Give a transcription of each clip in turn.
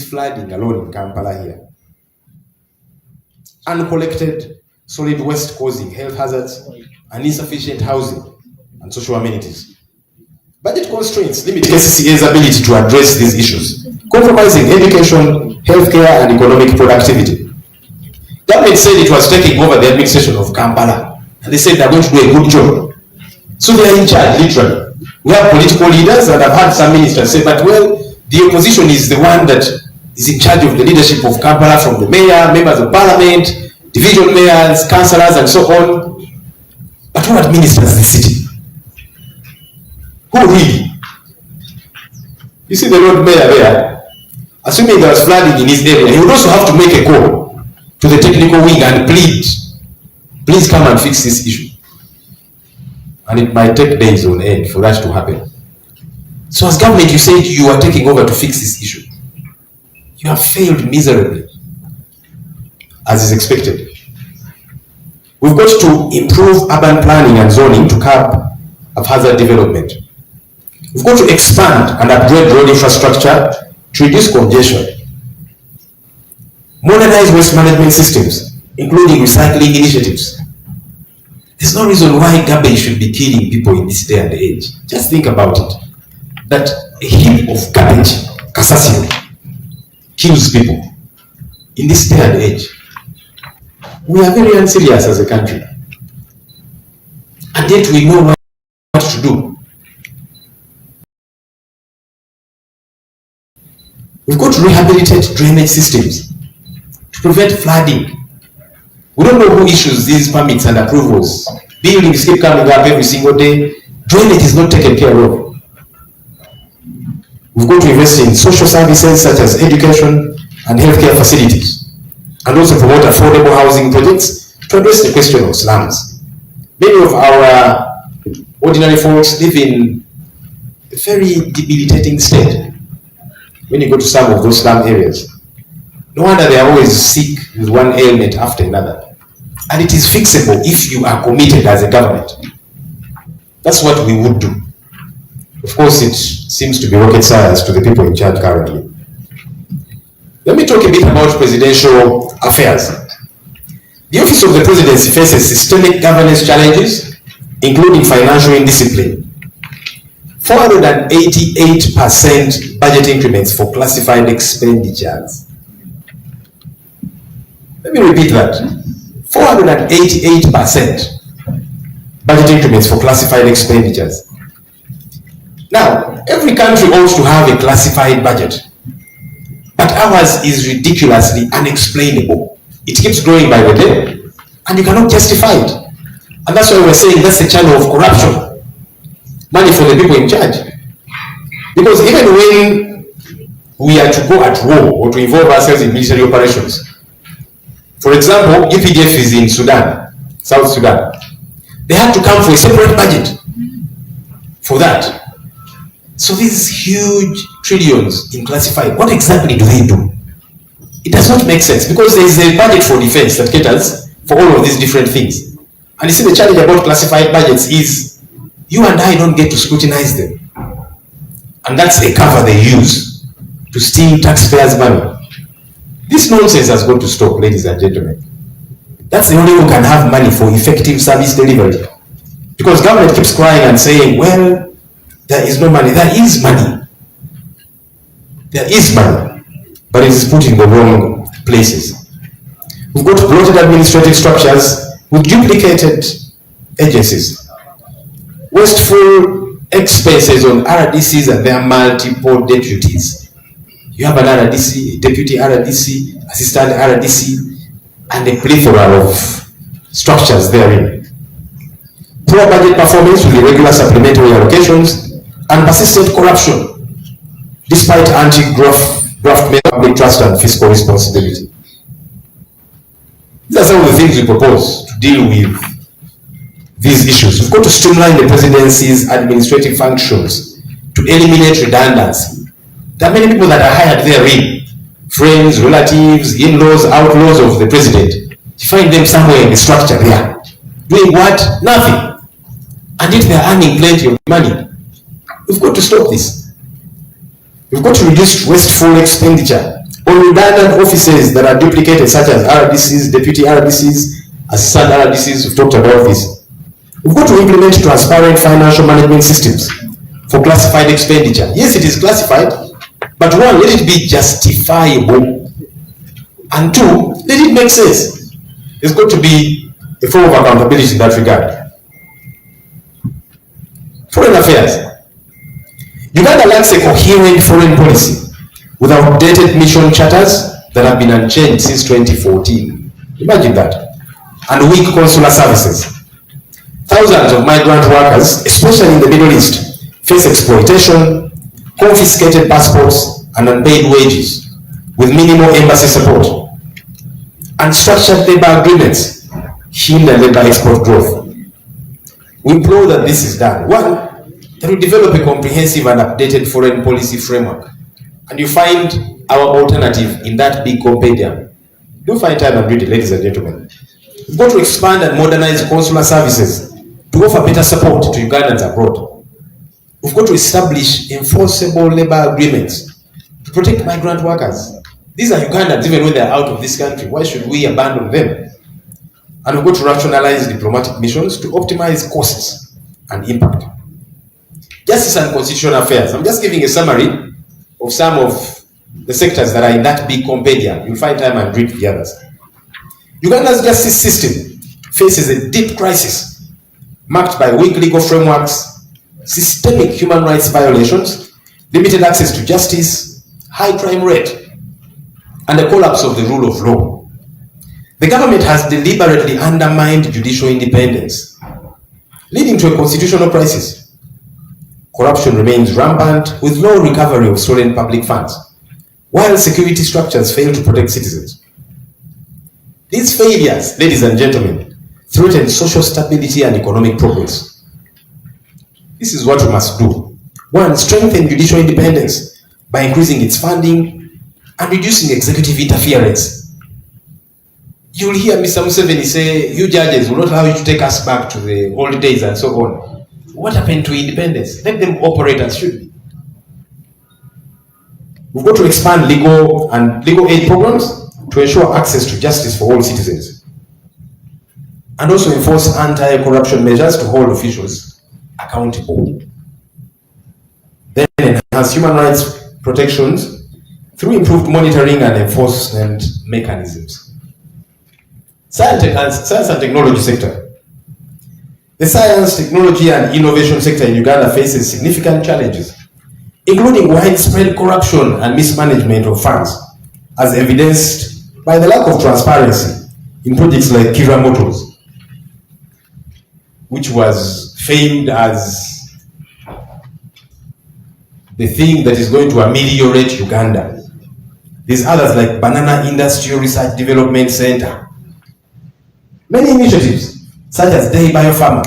flooding alone in Kampala here. Uncollected solid waste causing health hazards and insufficient housing and social amenities. Budget constraints limit KCCA's ability to address these issues, compromising education, healthcare, and economic productivity. Government said it was taking over the administration of Kampala, and they said they're going to do a good job. So they are in charge, literally. We have political leaders, and I've had some ministers say, but well, the opposition is the one that is in charge of the leadership of Kampala, from the mayor, members of parliament, division mayors, councillors, and so on. But who administers the city? Who really? You see the road mayor there, assuming there was flooding in his area, he would also have to make a call to the technical wing and plead, please come and fix this issue. And it might take days on end for that to happen. So as government, you said you are taking over to fix this issue. You have failed miserably, as is expected. We've got to improve urban planning and zoning to curb haphazard development. We've got to expand and upgrade road infrastructure to reduce congestion. Modernize waste management systems, including recycling initiatives. There's no reason why garbage should be killing people in this day and age. Just think about it. That a heap of garbage, Kasuku, kills people in this day and age. We are very unserious as a country. And yet we know what to do. We've got to rehabilitate drainage systems to prevent flooding. We don't know who issues these permits and approvals. Buildings keep coming up every single day. Drainage is not taken care of. We've got to invest in social services such as education and healthcare facilities, and also promote affordable housing projects to address the question of slums. Many of our ordinary folks live in a very debilitating state. When you go to some of those slum areas, no wonder they are always sick with one ailment after another. And it is fixable if you are committed as a government. That's what we would do. Of course, it seems to be rocket science to the people in charge currently. Let me talk a bit about presidential affairs. The Office of the Presidency faces systemic governance challenges, including financial indiscipline. 488% budget increments for classified expenditures. Let me repeat that. 488% budget increments for classified expenditures. Now, every country ought to have a classified budget, but ours is ridiculously unexplainable. It keeps growing by the day, and you cannot justify it. And that's why we're saying that's a channel of corruption. Money for the people in charge. Because even when we are to go at war or to involve ourselves in military operations, for example, UPDF is in Sudan, South Sudan. They had to come for a separate budget for that. So these huge trillions in classified, what exactly do they do? It does not make sense, because there is a budget for defense that caters for all of these different things. And you see, the challenge about classified budgets is you and I don't get to scrutinize them. And that's a cover they use to steal taxpayers' money. This nonsense has got to stop, ladies and gentlemen. That's the only way we can have money for effective service delivery. Because government keeps crying and saying, well, there is no money. There is money. There is money, but it is put in the wrong places. We've got bloated administrative structures with duplicated agencies, wasteful expenses on RDCs and their multiple deputies. You have an RDC, a deputy RDC, assistant RDC, and a plethora of structures therein. Poor budget performance with irregular supplementary allocations, and persistent corruption, despite anti-graft public trust and fiscal responsibility. These are some of the things we propose to deal with these issues. We've got to streamline the presidency's administrative functions to eliminate redundancy. There are many people that are hired therein, friends, relatives, in-laws, outlaws of the president. You find them somewhere in the structure there. Doing what? Nothing. And yet they are earning plenty of money. We've got to stop this. We've got to reduce wasteful expenditure on redundant offices that are duplicated, such as RDCs, deputy RDCs, assistant RDCs. We've talked about this. We've got to implement transparent financial management systems for classified expenditure. Yes, it is classified, but one, let it be justifiable, and two, let it make sense. There's got to be a form of accountability in that regard. Foreign affairs. Uganda lacks a coherent foreign policy with outdated mission charters that have been unchanged since 2014. Imagine that. And weak consular services. Thousands of migrant workers, especially in the Middle East, face exploitation, confiscated passports, and unpaid wages, with minimal embassy support. Unstructured labor agreements hinder labor export growth. We implore that this is done. One, that we develop a comprehensive and updated foreign policy framework. And you find our alternative in that big compendium. Do find time and read it, ladies and gentlemen. We've got to expand and modernize consular services to offer better support to Ugandans abroad. We've got to establish enforceable labor agreements to protect migrant workers. These are Ugandans, even when they're out of this country. Why should we abandon them? And we've got to rationalize diplomatic missions to optimize costs and impact. Justice and constitutional affairs. I'm just giving a summary of some of the sectors that are in that big compendium. You'll find time and read the others. Uganda's justice system faces a deep crisis marked by weak legal frameworks, systemic human rights violations, limited access to justice, high crime rate, and the collapse of the rule of law. The government has deliberately undermined judicial independence, leading to a constitutional crisis. Corruption remains rampant with no recovery of stolen public funds, while security structures fail to protect citizens. These failures, ladies and gentlemen, threaten social stability and economic progress. This is what we must do. One, strengthen judicial independence by increasing its funding and reducing executive interference. You will hear Mr. Museveni say, you judges will not allow you to take us back to the old days and so on. What happened to independence? Let them operate as should be. We've got to expand legal aid programs to ensure access to justice for all citizens. And also enforce anti-corruption measures to hold officials accountable. Then enhance human rights protections through improved monitoring and enforcement mechanisms. Science and technology sector. The science, technology, and innovation sector in Uganda faces significant challenges, including widespread corruption and mismanagement of funds, as evidenced by the lack of transparency in projects like Kira Motors, which was famed as the thing that is going to ameliorate Uganda. There's others like Banana Industrial Research Development Center. Many initiatives, such as Day Biopharma,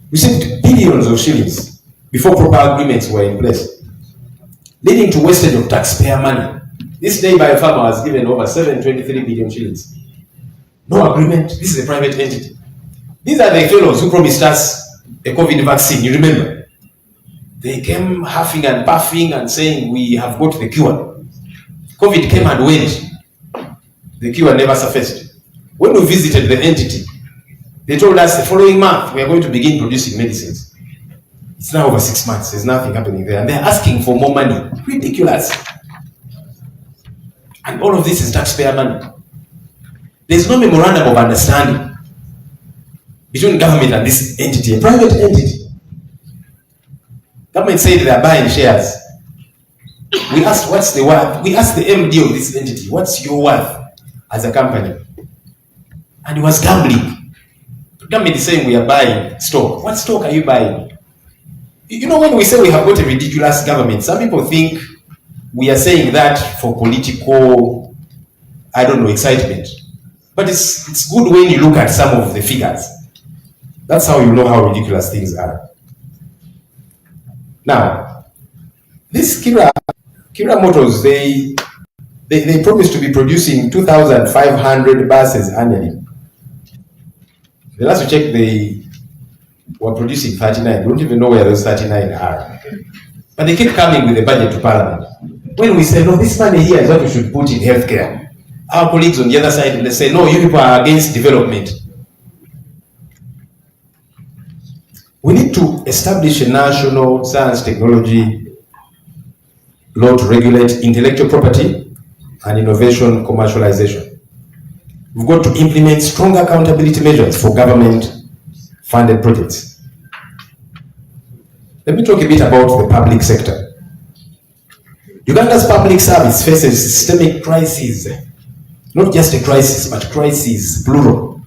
received billions of shillings before proper agreements were in place, leading to wastage of taxpayer money. This Day Biopharma was given over 723 billion shillings. No agreement. This is a private entity. These are the fellows who promised us a COVID vaccine. You remember? They came huffing and puffing and saying, we have got the cure. COVID came and went. The cure never surfaced. When we visited the entity, they told us the following month we are going to begin producing medicines. It's now over 6 months. There's nothing happening there. And they're asking for more money. Ridiculous. And all of this is taxpayer money. There's no memorandum of understanding between government and this entity, a private entity. Government said they are buying shares. We asked, what's the worth? We asked the MD of this entity, what's your worth as a company? And he was gambling. The government is saying we are buying stock. What stock are you buying? You know, when we say we have got a ridiculous government, some people think we are saying that for political, I don't know, excitement. But it's good when you look at some of the figures. That's how you know how ridiculous things are. Now, this Kira Motors, they promised to be producing 2,500 buses annually. The last we checked, they were producing 39. We don't even know where those 39 are. But they keep coming with a budget to Parliament. When we say, no, this money here is what we should put in healthcare, our colleagues on the other side, they say, no, you people are against development. We need to establish a national science technology law to regulate intellectual property and innovation commercialization. We've got to implement stronger accountability measures for government-funded projects. Let me talk a bit about the public sector. Uganda's public service faces systemic crises, not just a crisis, but crises, plural,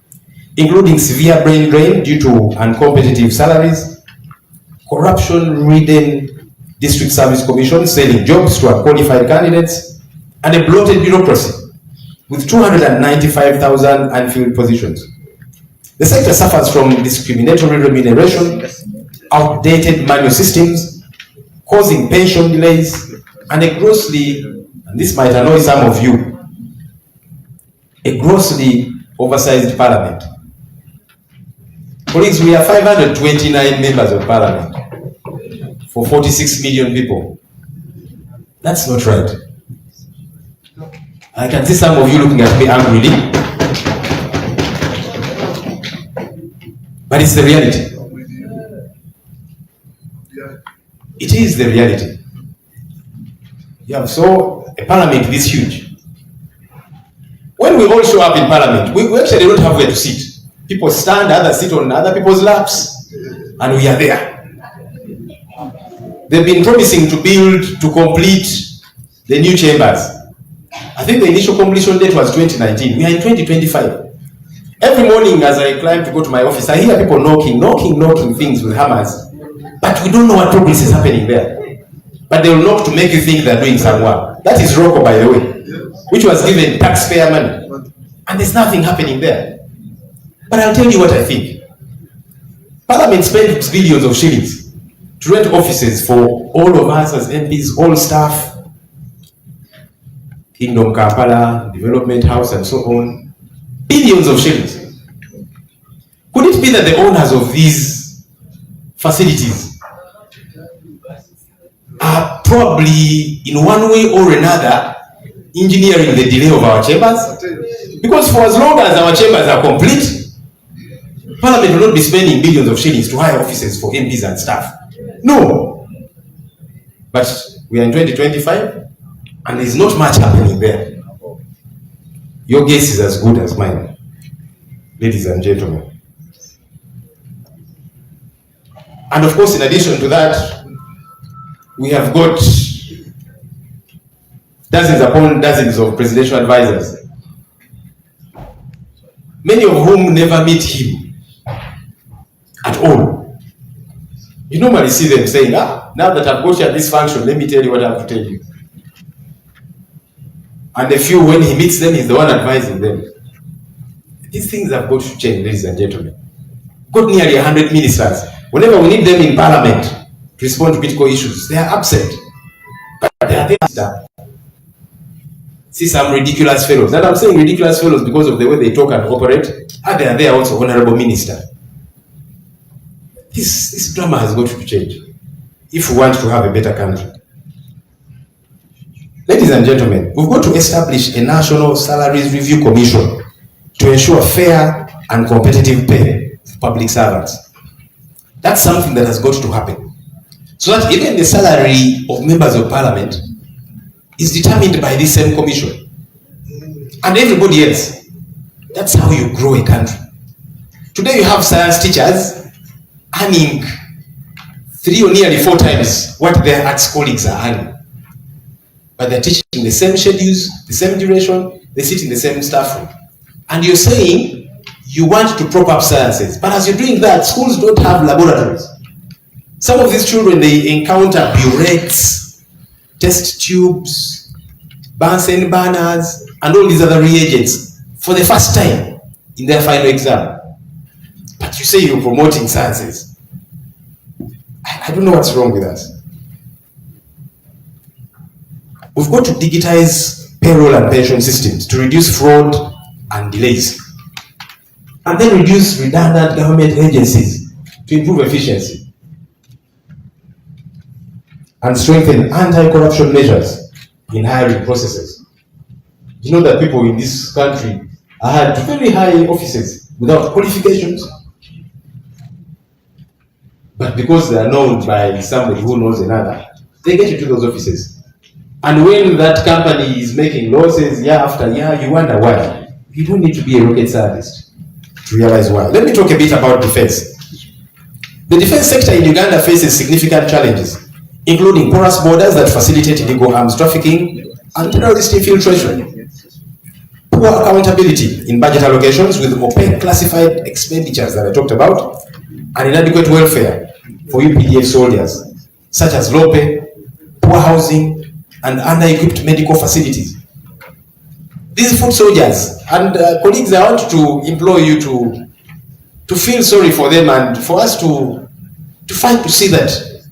including severe brain drain due to uncompetitive salaries, corruption-ridden district service commissions selling jobs to unqualified candidates, and a bloated bureaucracy with 295,000 unfilled positions. The sector suffers from discriminatory remuneration, outdated manual systems, causing pension delays, and a grossly, and this might annoy some of you, a grossly oversized parliament. Colleagues, we are 529 members of parliament for 46 million people. That's not right. I can see some of you looking at me angrily, but it's the reality. It is the reality. You have so a parliament this huge. When we all show up in parliament, we actually don't have where to sit. People stand, others sit on other people's laps, and we are there. They've been promising to build, to complete the new chambers. I think the initial completion date was 2019. We are in 2025. Every morning as I climb to go to my office, I hear people knocking things with hammers. But we don't know what progress is happening there. But they will knock to make you think they're doing some work. That is Rocco, by the way, which was given taxpayer money. And there's nothing happening there. But I'll tell you what I think. Parliament spends billions of shillings to rent offices for all of us as MPs, all staff, Kingdom Kampala, Development House, and so on. Billions of shillings. Could it be that the owners of these facilities are probably, in one way or another, engineering the delay of our chambers? Because for as long as our chambers are complete, Parliament will not be spending billions of shillings to hire offices for MPs and staff. No. But we are in 2025, and there's not much happening there. Your guess is as good as mine, ladies and gentlemen. And of course, in addition to that, we have got dozens upon dozens of presidential advisors, many of whom never meet him at all. You normally see them saying, now that I've got you at this function, let me tell you what I have to tell you. And a few, when he meets them, he's the one advising them. These things have got to change, ladies and gentlemen. Got nearly 100 ministers. Whenever we need them in parliament to respond to critical issues, they are absent. But they are there. See some ridiculous fellows. And I'm saying ridiculous fellows because of the way they talk and operate. And they are there also, honorable minister. This drama has got to change if we want to have a better country. Ladies and gentlemen, we've got to establish a National Salaries Review Commission to ensure fair and competitive pay for public servants. That's something that has got to happen. So that even the salary of members of parliament is determined by this same commission. And everybody else. That's how you grow a country. Today you have science teachers earning 3 or nearly 4 times what their arts colleagues are earning. But they're teaching the same schedules, the same duration, they sit in the same staff room. And you're saying you want to prop up sciences, but as you're doing that, schools don't have laboratories. Some of these children, they encounter burettes, test tubes, Bunsen burners, and all these other reagents for the first time in their final exam. But you say you're promoting sciences. I don't know what's wrong with us. We've got to digitize payroll and pension systems to reduce fraud and delays. And then reduce redundant government agencies to improve efficiency. And strengthen anti-corruption measures, in hiring processes. You know that people in this country had very high offices without qualifications, but because they are known by somebody who knows another, they get into those offices. And when that company is making losses year after year, you wonder why. You don't need to be a rocket scientist to realize why. Let me talk a bit about defense. The defense sector in Uganda faces significant challenges, including porous borders that facilitate illegal arms trafficking and terrorist infiltration, poor accountability in budget allocations with opaque classified expenditures that I talked about, and inadequate welfare for UPDF soldiers, such as low pay, poor housing, and under-equipped medical facilities. These foot soldiers, and colleagues, I want to implore you to feel sorry for them and for us to fight to see that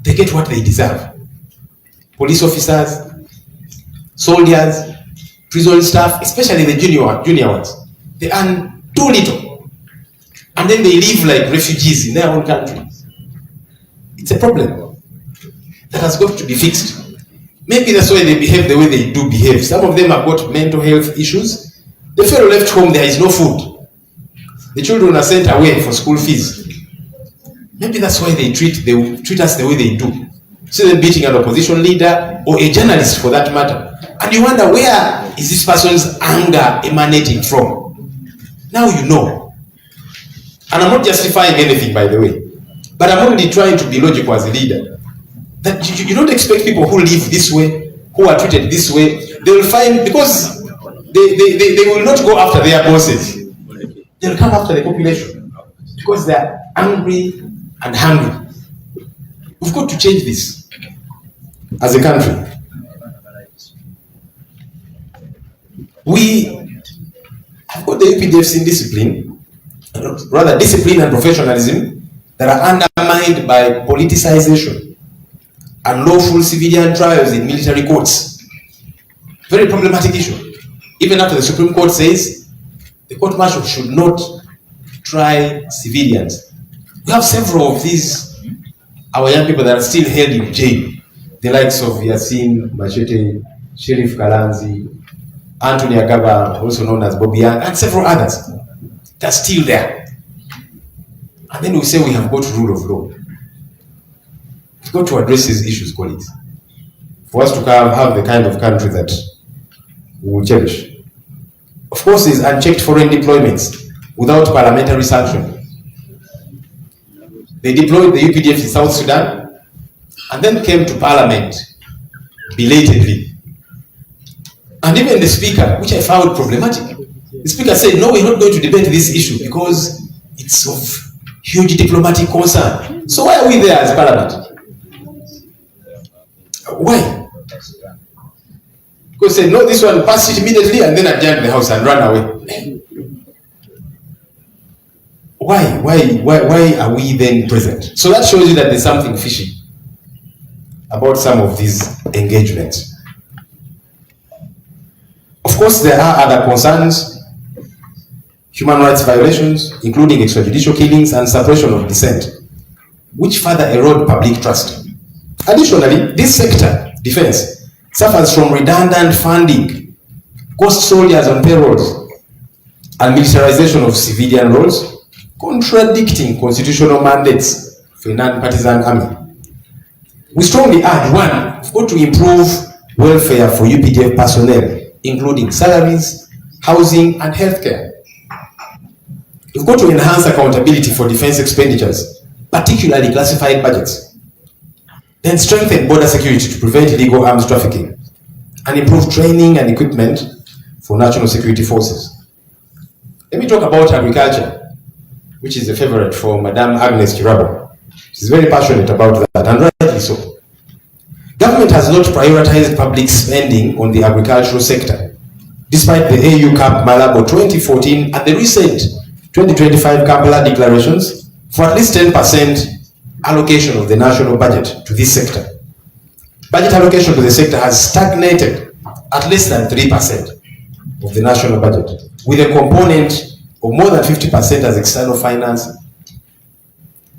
they get what they deserve. Police officers, soldiers, prison staff, especially the junior ones, they earn too little. And then they live like refugees in their own country. It's a problem that has got to be fixed. Maybe that's why they behave the way they do behave. Some of them have got mental health issues. The fellow left home, there is no food. The children are sent away for school fees. Maybe that's why they treat us the way they do. See them beating an opposition leader or a journalist for that matter. And you wonder, where is this person's anger emanating from? Now you know. And I'm not justifying anything, by the way. But I'm only trying to be logical as a leader. That you don't expect people who live this way, who are treated this way, they will find, because they will not go after their bosses. They'll come after the population because they're angry and hungry. We've got to change this as a country. We have got the UPDFs in discipline, rather discipline and professionalism, that are undermined by politicization and lawful civilian trials in military courts. Very problematic issue. Even after the Supreme Court says the court-martial should not try civilians. We have several of these, our young people that are still held in jail. The likes of Yasin, Machete, Sheriff Kalanzi, Anthony Agaba, also known as Bobi, and several others. They're still there. And then we say we have got rule of law. We've got to address these issues, colleagues, for us to have the kind of country that we will cherish. Of course, there's unchecked foreign deployments without parliamentary sanction. They deployed the UPDF in South Sudan and then came to parliament belatedly. And even the speaker, which I found problematic, the speaker said, no, we're not going to debate this issue because it's of huge diplomatic concern. So why are we there as parliament? Why? Because say, no, this one, pass it immediately and then adjourn the house and run away. Why are we then present? So that shows you that there's something fishy about some of these engagements. Of course, there are other concerns, human rights violations, including extrajudicial killings and suppression of dissent, which further erode public trust. Additionally, this sector, defense, suffers from redundant funding, cost soldiers on payrolls, and militarization of civilian roles, contradicting constitutional mandates for a non-partisan army. We strongly urge, one, we've got to improve welfare for UPDF personnel, including salaries, housing, and healthcare. We've got to enhance accountability for defense expenditures, particularly classified budgets. Then strengthen border security to prevent illegal arms trafficking, and improve training and equipment for national security forces. Let me talk about agriculture, which is a favorite for Madame Agnes Kirabo. She's very passionate about that, and rightly so. Government has not prioritized public spending on the agricultural sector, despite the AU Cap Malabo 2014 and the recent 2025 Kampala declarations for at least 10% allocation of the national budget to this sector. Budget allocation to the sector has stagnated at less than 3% of the national budget, with a component of more than 50% as external financing.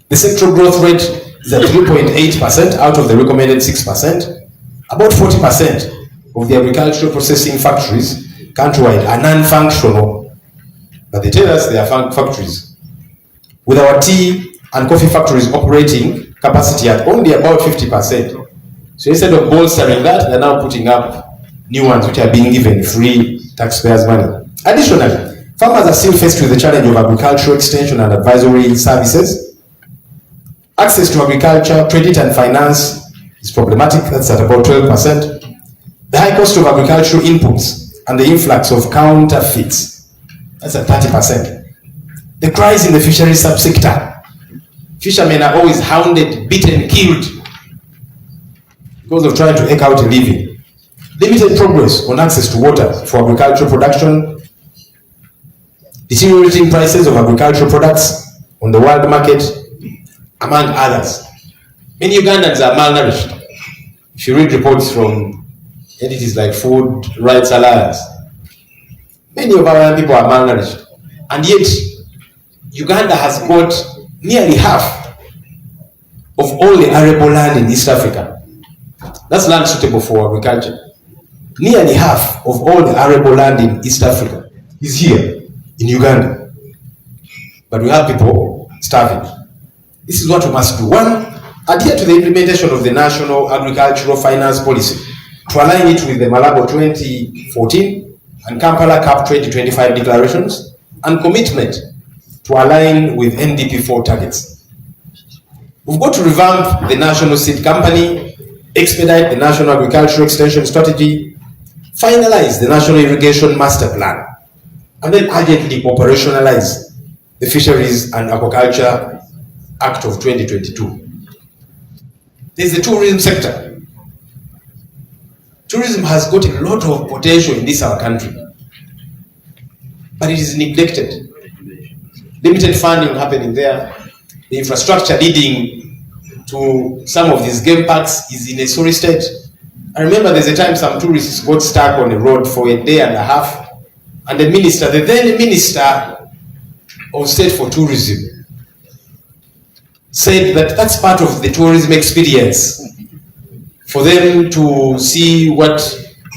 The sectoral growth rate is at 3.8% out of the recommended 6%, About 40% of the agricultural processing factories countrywide are non-functional, but they tell us they are factories. With our tea and coffee factories operating capacity at only about 50%. So instead of bolstering that, they're now putting up new ones which are being given free taxpayers' money. Additionally, farmers are still faced with the challenge of agricultural extension and advisory services. Access to agriculture, credit and finance is problematic, that's at about 12%. The high cost of agricultural inputs and the influx of counterfeits, that's at 30%. The cries in the fisheries subsector. Fishermen are always hounded, beaten, killed because of trying to eke out a living. Limited progress on access to water for agricultural production. Deteriorating prices of agricultural products on the world market, among others. Many Ugandans are malnourished. If you read reports from entities like Food Rights Alliance, many of our young people are malnourished. And yet, Uganda has got nearly half of all the arable land in East Africa. That's land suitable for agriculture. Nearly half of all the arable land in East Africa is here in Uganda. But we have people starving. This is what we must do. One, adhere to the implementation of the National Agricultural Finance Policy to align it with the Malabo 2014 and Kampala CAP 2025 declarations, and commitment to align with NDP 4 targets. We've got to revamp the National Seed Company, expedite the National Agricultural Extension Strategy, finalize the National Irrigation Master Plan, and then urgently operationalize the Fisheries and Aquaculture Act of 2022. There's the tourism sector. Tourism has got a lot of potential in this our country, but it is neglected. Limited funding happening there. The infrastructure leading to some of these game parks is in a sorry state. I remember there's a time some tourists got stuck on the road for a day and a half, and the then Minister of State for Tourism, said that that's part of the tourism experience, for them to see what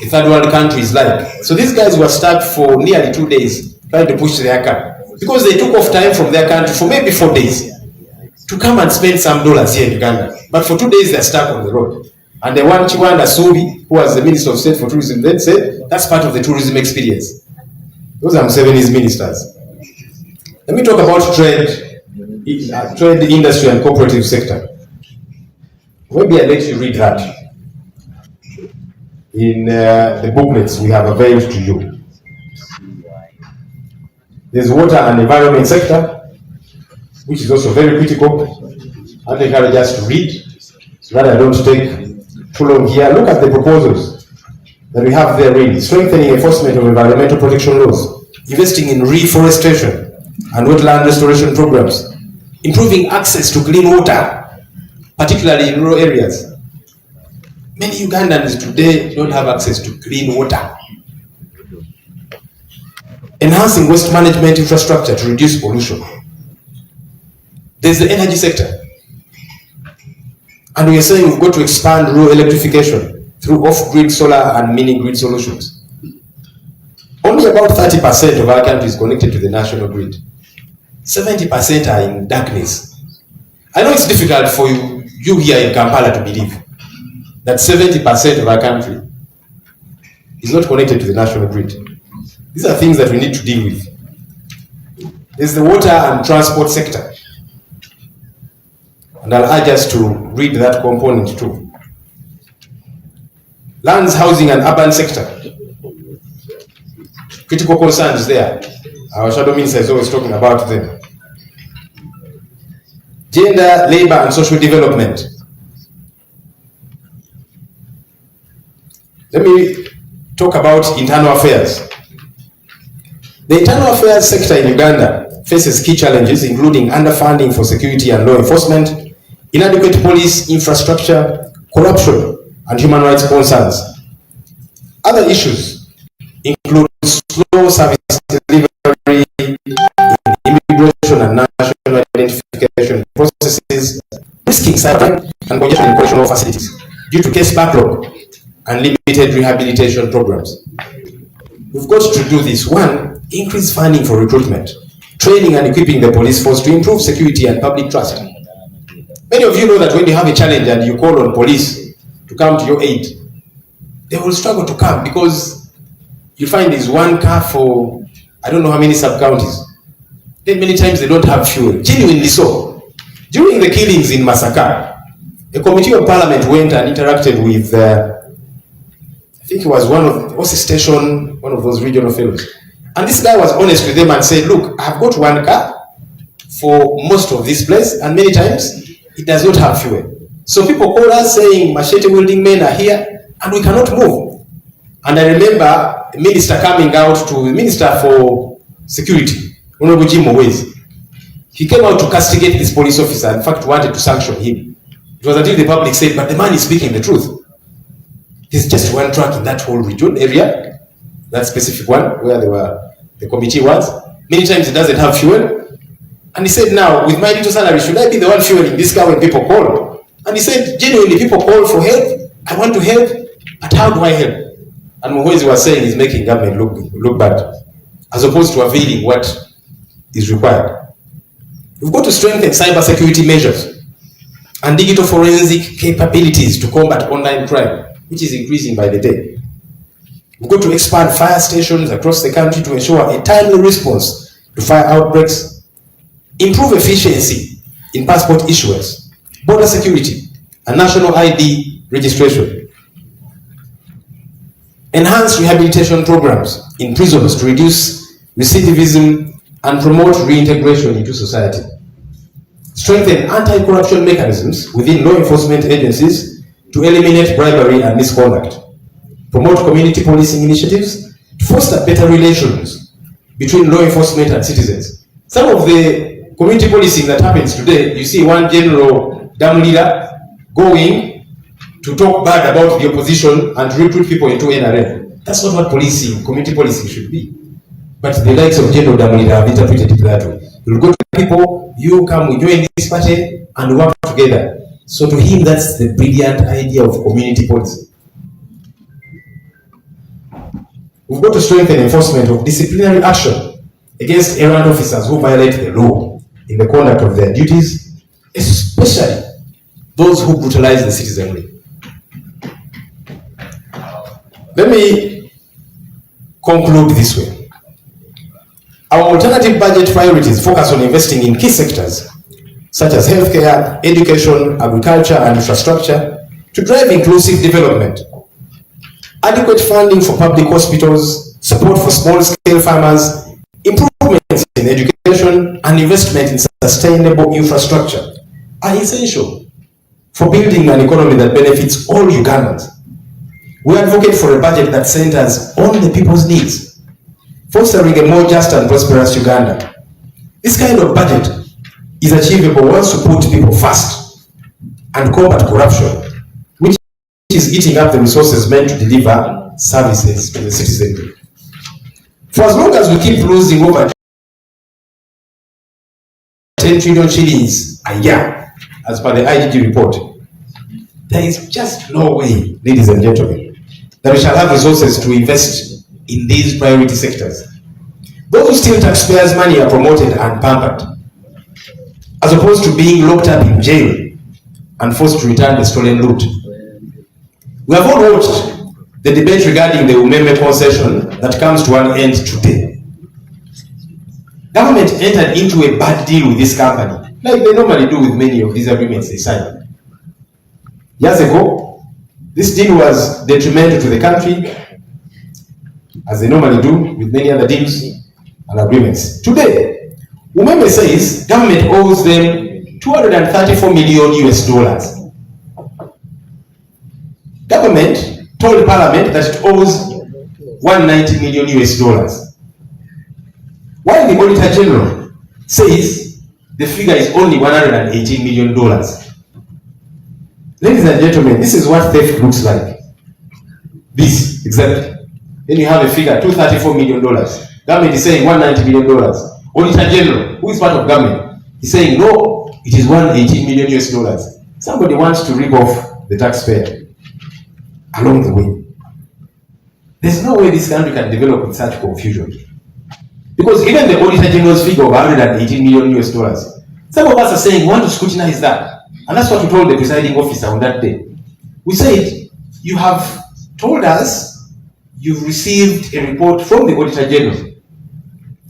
a third world country is like. So these guys were stuck for nearly 2 days trying to push their car, because they took off time from their country for maybe 4 days to come and spend some dollars here in Uganda. But for 2 days they're stuck on the road. And the one Chiwanda Subi, who was the Minister of State for Tourism, then said that's part of the tourism experience. Those are Museveni's ministers. Let me talk about trade, industry and cooperative sector. Maybe I'll let you read that in the booklets we have availed to you. There's water and environment sector, which is also very critical. I'd encourage us to read so that I don't take too long here. Look at the proposals that we have there really. Strengthening enforcement of environmental protection laws, investing in reforestation and wetland restoration programs, improving access to clean water, particularly in rural areas. Many Ugandans today don't have access to clean water. Enhancing waste management infrastructure to reduce pollution. There's the energy sector. And we are saying we've got to expand rural electrification through off-grid solar and mini-grid solutions. Only about 30% of our country is connected to the national grid. 70% are in darkness. I know it's difficult for you here in Kampala to believe that 70% of our country is not connected to the national grid. These are things that we need to deal with. There's the water and transport sector. And I'll urge us to read that component too. Lands, housing and urban sector. Critical concerns there. Our shadow minister is always talking about them. Gender, labor and social development. Let me talk about internal affairs. The internal affairs sector in Uganda faces key challenges, including underfunding for security and law enforcement, inadequate police infrastructure, corruption, and human rights concerns. Other issues include slow service delivery in immigration and national identification processes, risking cyber and congestion in correctional facilities due to case backlog, unlimited rehabilitation programs. We've got to do this. One, increase funding for recruitment, training and equipping the police force to improve security and public trust. Many of you know that when you have a challenge and you call on police to come to your aid, they will struggle to come because you find there's one car for I don't know how many sub-counties. Then many times they don't have fuel. Genuinely so. During the killings in Masaka, a committee of parliament went and interacted with, I think it was what's the station, one of those regional fellows. And this guy was honest with them and said, look, I've got one car for most of this place, and many times it does not have fuel. So people call us saying, machete wielding men are here, and we cannot move. And I remember a minister coming out to the Minister for Security, Honorable Woes. He came out to castigate this police officer, in fact wanted to sanction him. It was until the public said, but the man is speaking the truth. There's just one truck in that whole region area, that specific one where the committee was. Many times it doesn't have fuel. And he said, now with my little salary, should I be the one fueling this car when people call? And he said, genuinely, people call for help. I want to help, but how do I help? And Muhwezi was saying he's making government look bad, as opposed to availing what is required. We've got to strengthen cyber security measures and digital forensic capabilities to combat online crime, which is increasing by the day. We've got to expand fire stations across the country to ensure a timely response to fire outbreaks, improve efficiency in passport issuance, border security, and national ID registration. Enhance rehabilitation programs in prisons to reduce recidivism and promote reintegration into society. Strengthen anti-corruption mechanisms within law enforcement agencies to eliminate bribery and misconduct. Promote community policing initiatives to foster better relations between law enforcement and citizens. Some of the community policing that happens today, you see one general dam leader going to talk bad about the opposition and recruit people into NRM. That's not what policing, community policing should be. But the likes of General Damulida have interpreted it that way. You'll go to people, you come, we join this party, and work together. So to him, that's the brilliant idea of community policing. We've got to strengthen enforcement of disciplinary action against errant officers who violate the law in the conduct of their duties, especially those who brutalize the citizenry. Let me conclude this way. Our alternative budget priorities focus on investing in key sectors such as healthcare, education, agriculture, and infrastructure to drive inclusive development. Adequate funding for public hospitals, support for small-scale farmers, improvements in education, and investment in sustainable infrastructure are essential for building an economy that benefits all Ugandans. We advocate for a budget that centers on the people's needs, fostering a more just and prosperous Uganda. This kind of budget is achievable once we put people first and combat corruption, which is eating up the resources meant to deliver services to the citizenry. For as long as we keep losing over 10 trillion shillings a year, as per the IGG report, there is just no way, ladies and gentlemen, that we shall have resources to invest in these priority sectors. Those who steal taxpayers' money are promoted and pampered, as opposed to being locked up in jail and forced to return the stolen loot. We have all watched the debate regarding the Umeme concession that comes to an end today. Government entered into a bad deal with this company, like they normally do with many of these agreements they sign. Years ago, this deal was detrimental to the country, as they normally do with many other deals and agreements. Today, Umeme says government owes them 234 million US dollars. Government told Parliament that it owes 190 million US dollars. While the Auditor General says the figure is only 118 million dollars. Ladies and gentlemen, this is what theft looks like. This, exactly. Then you have a figure, $234 million. Government is saying $190 million. Auditor General, who is part of government, is saying, no, it is $118 million US. Somebody wants to rip off the taxpayer. along the way. There's no way this country can develop with such confusion. Because even the Auditor General's figure of 118 million US dollars, some of us are saying we want to scrutinize that. And that's what we told the presiding officer on that day. We said, you have told us you've received a report from the Auditor General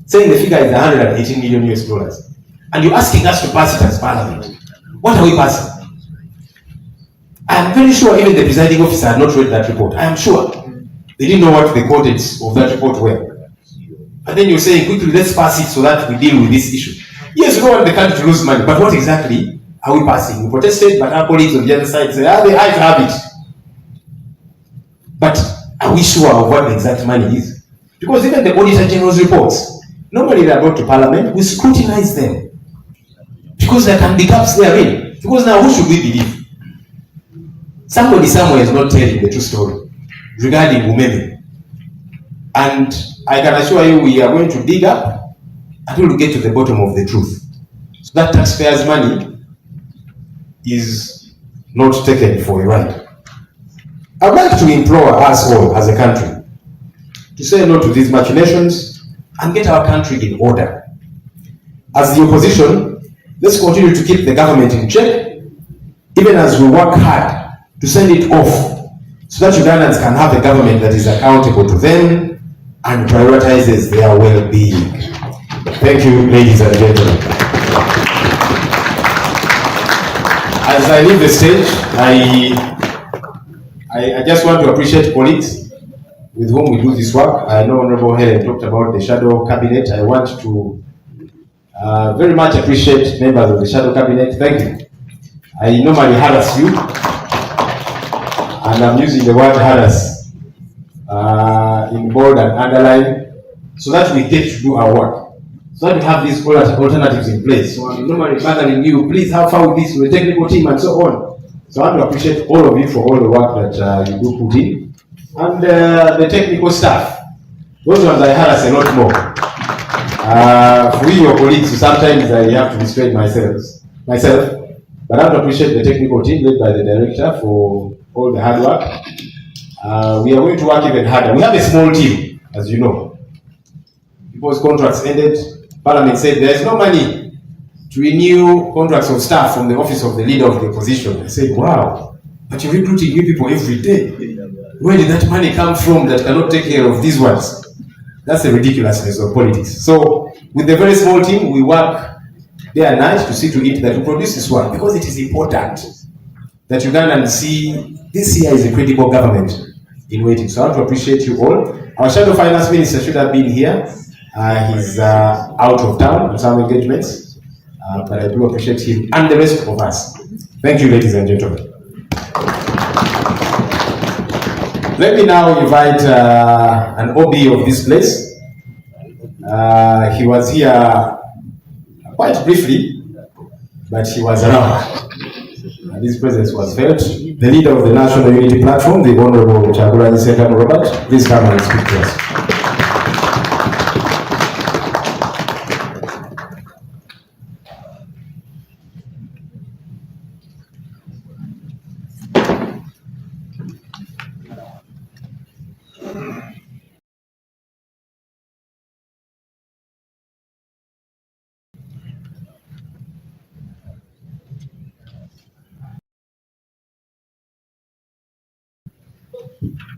saying the figure is 118 million US dollars. And you're asking us to pass it as Parliament. What are we passing? I'm very sure even the presiding officer had not read that report. I am sure. They didn't know what the contents of that report were. And then you're saying, quickly, let's pass it so that we deal with this issue. Yes, we don't want the country to lose money, but what exactly are we passing? We protested, but our colleagues on the other side say, the eyes have it. But are we sure of what the exact money is? Because even the Auditor General's reports, normally they are brought to Parliament, we scrutinize them. Because there can be gaps therein. Because now who should we believe? Somebody somewhere is not telling the true story regarding women. And I can assure you we are going to dig up until we get to the bottom of the truth. So that taxpayers' money is not taken for a ride. I'd like to implore us all as a country to say no to these machinations and get our country in order. As the opposition, let's continue to keep the government in check, even as we work hard to send it off so that Ugandans can have a government that is accountable to them and prioritizes their well-being. Thank you, ladies and gentlemen. As I leave the stage, I just want to appreciate colleagues with whom we do this work. I know Honorable Helen talked about the shadow cabinet. I want to very much appreciate members of the shadow cabinet. Thank you. I normally harass you, and I'm using the word harass in bold and underline so that we get to do our work, so that we have these alternatives in place. So I'm normally bothering you, please have fun with this with the technical team and so on. So I want to appreciate all of you for all the work that you do put in, and the technical staff. Those ones I harass a lot more. For you, your colleagues, sometimes I have to restrain myself. But I want to appreciate the technical team led by the director for all the hard work. We are going to work even harder. We have a small team, as you know. Because contracts ended, Parliament said there is no money to renew contracts of staff from the office of the leader of the opposition. I said, wow, but you're recruiting new people every day. Where did that money come from that cannot take care of these ones? That's the ridiculousness of politics. So, with the very small team, we work day and night to see to it that we produce this work, because it is important that Ugandans see this here is a credible government in waiting. So I want to appreciate you all. Our Shadow Finance Minister should have been here. He's out of town on some engagements, but I do appreciate him and the rest of us. Thank you, ladies and gentlemen. Let me now invite an OB of this place. He was here quite briefly, but he was around. And his presence was felt. The leader of the National Unity Platform, the Honorable Kyagulanyi Robert, please come and speak to us.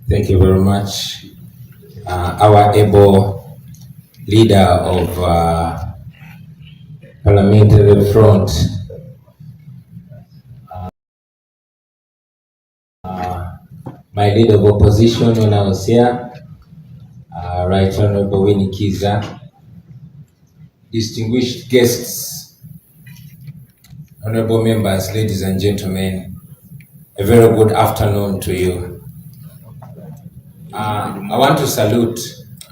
Thank you very much. Our able leader of parliamentary front, my leader of opposition when I was here, Right Honorable Winnie Kiza, distinguished guests, honorable members, ladies and gentlemen, a very good afternoon to you. I want to salute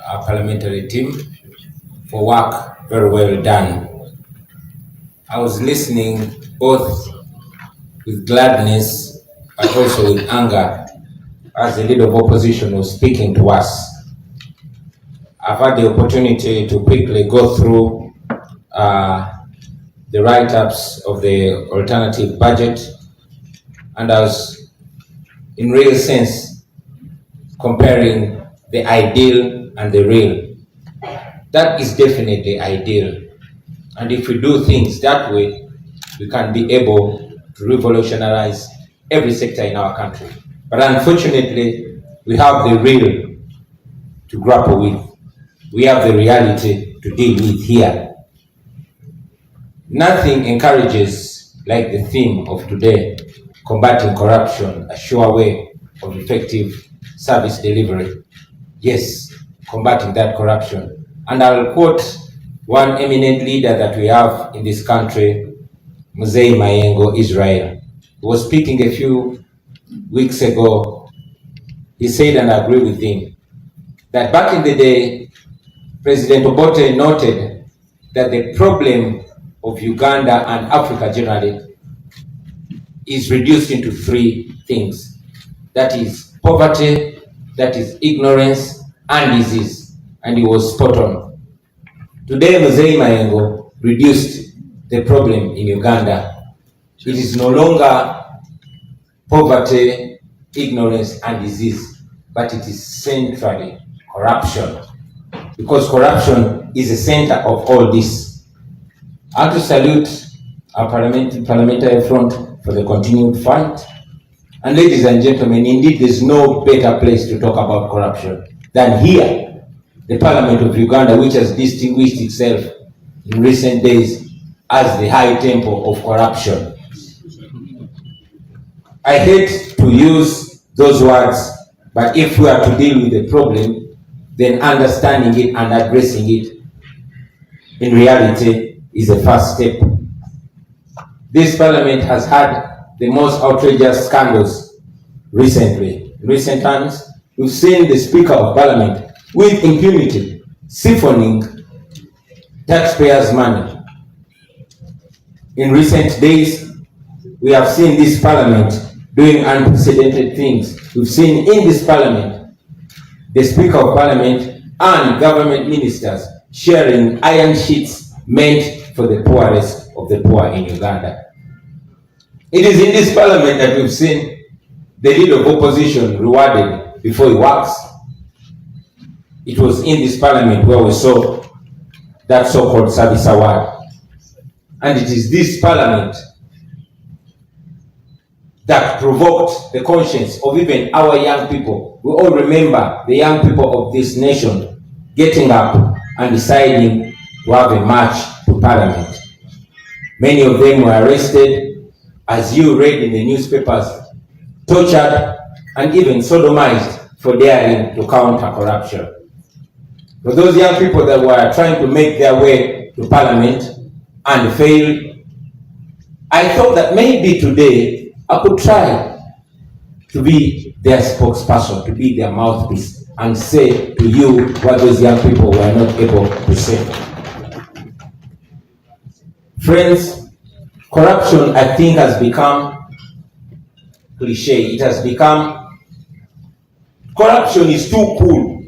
our parliamentary team for work very well done. I was listening both with gladness but also with anger as the leader of opposition was speaking to us. I've had the opportunity to quickly go through the write-ups of the alternative budget, and I was in real sense comparing the ideal and the real. That is definitely ideal. And if we do things that way, we can be able to revolutionize every sector in our country. But unfortunately, we have the real to grapple with. We have the reality to deal with here. Nothing encourages, like the theme of today, combating corruption, a sure way of effective service delivery. Yes, combating that corruption. And I'll quote one eminent leader that we have in this country, Mzee Mayengo Israel, who was speaking a few weeks ago. He said, and I agree with him, that back in the day, President Obote noted that the problem of Uganda and Africa generally is reduced into three things. That is poverty, that is ignorance, and disease. And he was spot on. Today, Mzee Mayengo reduced the problem in Uganda. It is no longer poverty, ignorance, and disease, but it is centrally corruption. Because corruption is the center of all this. I have to salute our parliamentary front for the continued fight. And ladies and gentlemen, indeed there's no better place to talk about corruption than here, the Parliament of Uganda, which has distinguished itself in recent days as the high temple of corruption. I hate to use those words, but if we are to deal with the problem, then understanding it and addressing it in reality is the first step. This parliament has had the most outrageous scandals recently. In recent times, we've seen the Speaker of Parliament with impunity siphoning taxpayers' money. In recent days, we have seen this parliament doing unprecedented things. We've seen in this parliament the Speaker of Parliament and government ministers sharing iron sheets meant for the poorest of the poor in Uganda. It is in this parliament that we've seen the leader of opposition rewarded before he works. It was in this parliament where we saw that so-called service award. And it is this parliament that provoked the conscience of even our young people. We all remember the young people of this nation getting up and deciding to have a march to Parliament. Many of them were arrested, as you read in the newspapers, tortured, and even sodomized for daring to counter corruption. For those young people that were trying to make their way to Parliament and failed, I thought that maybe today I could try to be their spokesperson, to be their mouthpiece, and say to you what those young people were not able to say. Friends, corruption, I think, has become cliche. It has become, corruption is too cool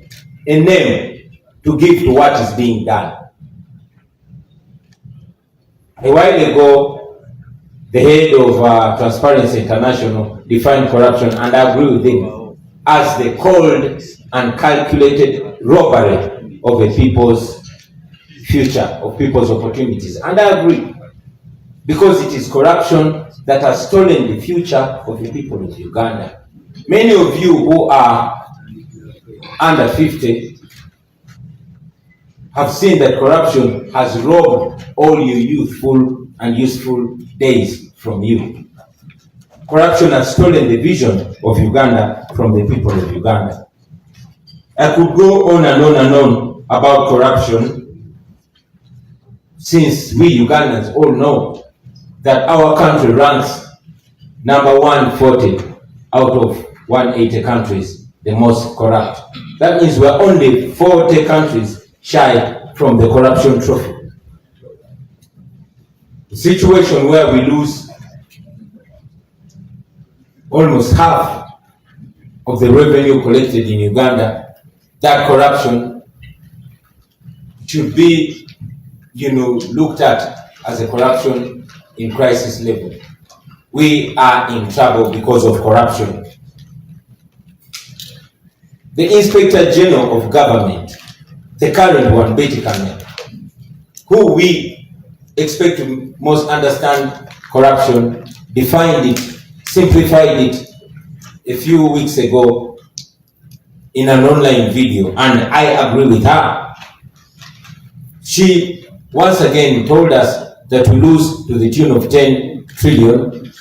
a name to give to what is being done. A while ago, the head of Transparency International defined corruption, and I agree with him, as the cold and calculated robbery of a people's future, of people's opportunities. And I agree, because it is corruption that has stolen the future of the people of Uganda. Many of you who are under 50 have seen that corruption has robbed all your youthful and useful days from you. Corruption has stolen the vision of Uganda from the people of Uganda. I could go on and on and on about corruption, since we Ugandans all know that our country ranks number 140 out of 180 countries, the most corrupt. That means we're only 40 countries shy from the corruption trophy. A situation where we lose almost half of the revenue collected in Uganda. That corruption should be, looked at as a corruption in crisis level. We are in trouble because of corruption. the Inspector General of Government, the current one, Betty Kamel, who we expect to most understand corruption, defined it, simplified it a few weeks ago in an online video, and I agree with her. She once again told us that we lose to the tune of 10 trillion.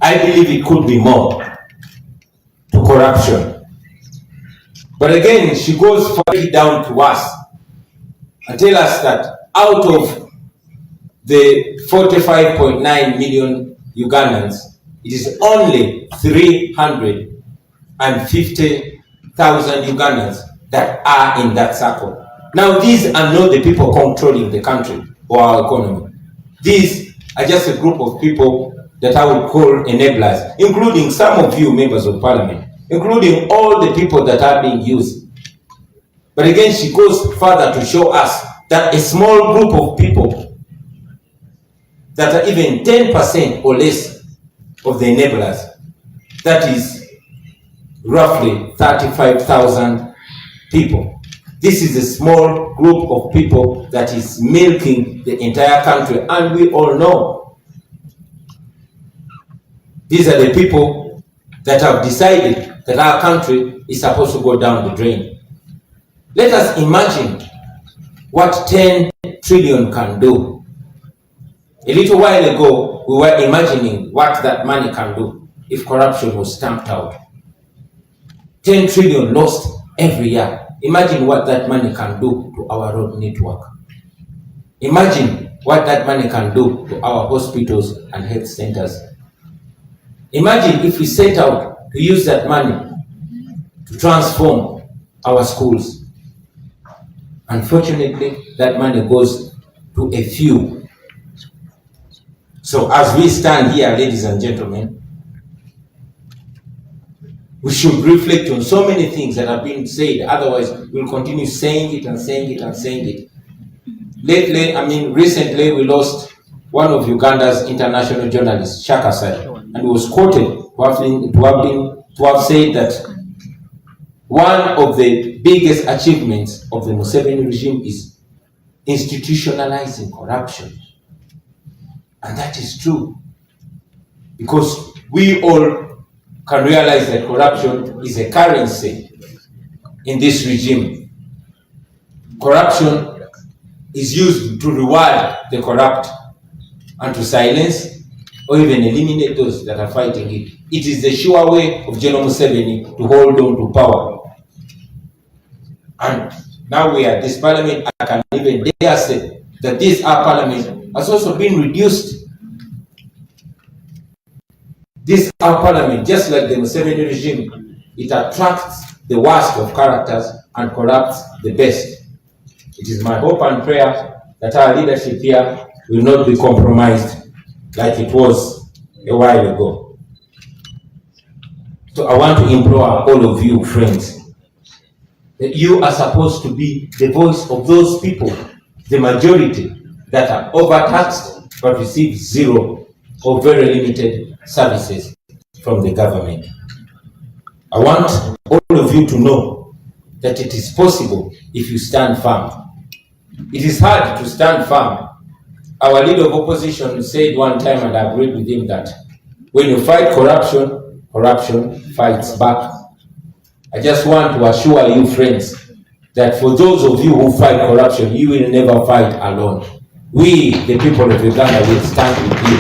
I believe it could be more to corruption. But again, she goes further down to us and tell us that out of the 45.9 million Ugandans, it is only 350,000 Ugandans that are in that circle. Now, these are not the people controlling the country or our economy. These are just a group of people that I would call enablers, including some of you members of parliament, including all the people that are being used. But again, she goes further to show us that a small group of people that are even 10% or less of the enablers, that is roughly 35,000 people. This is a small group of people that is milking the entire country, and we all know these are the people that have decided that our country is supposed to go down the drain. Let us imagine what 10 trillion can do. A little while ago, we were imagining what that money can do if corruption was stamped out. 10 trillion lost every year. Imagine what that money can do to our road network. Imagine what that money can do to our hospitals and health centers. Imagine if we set out to use that money to transform our schools. Unfortunately, that money goes to a few. So as we stand here, ladies and gentlemen, we should reflect on so many things that have been said. Otherwise, we'll continue saying it and saying it and saying it. Recently, we lost one of Uganda's international journalists, Shaka Sari, and he was quoted to have said that one of the biggest achievements of the Museveni regime is institutionalizing corruption. And that is true, because we all can realize that corruption is a currency in this regime. Corruption is used to reward the corrupt and to silence or even eliminate those that are fighting it. It is the sure way of General Museveni to hold on to power. And now we are at this parliament, I can even dare say that this our parliament has also been reduced. This our parliament, just like the Museveni regime, it attracts the worst of characters and corrupts the best. It is my hope and prayer that our leadership here will not be compromised like it was a while ago. So I want to implore all of you, friends, that you are supposed to be the voice of those people, the majority, that are overtaxed but receive zero or very limited services from the government. I want all of you to know that it is possible if you stand firm. It is hard to stand firm. Our leader of opposition said one time, and I agreed with him, that when you fight corruption, corruption fights back. I just want to assure you, friends, that for those of you who fight corruption, you will never fight alone. We, the people of Uganda, will stand with you.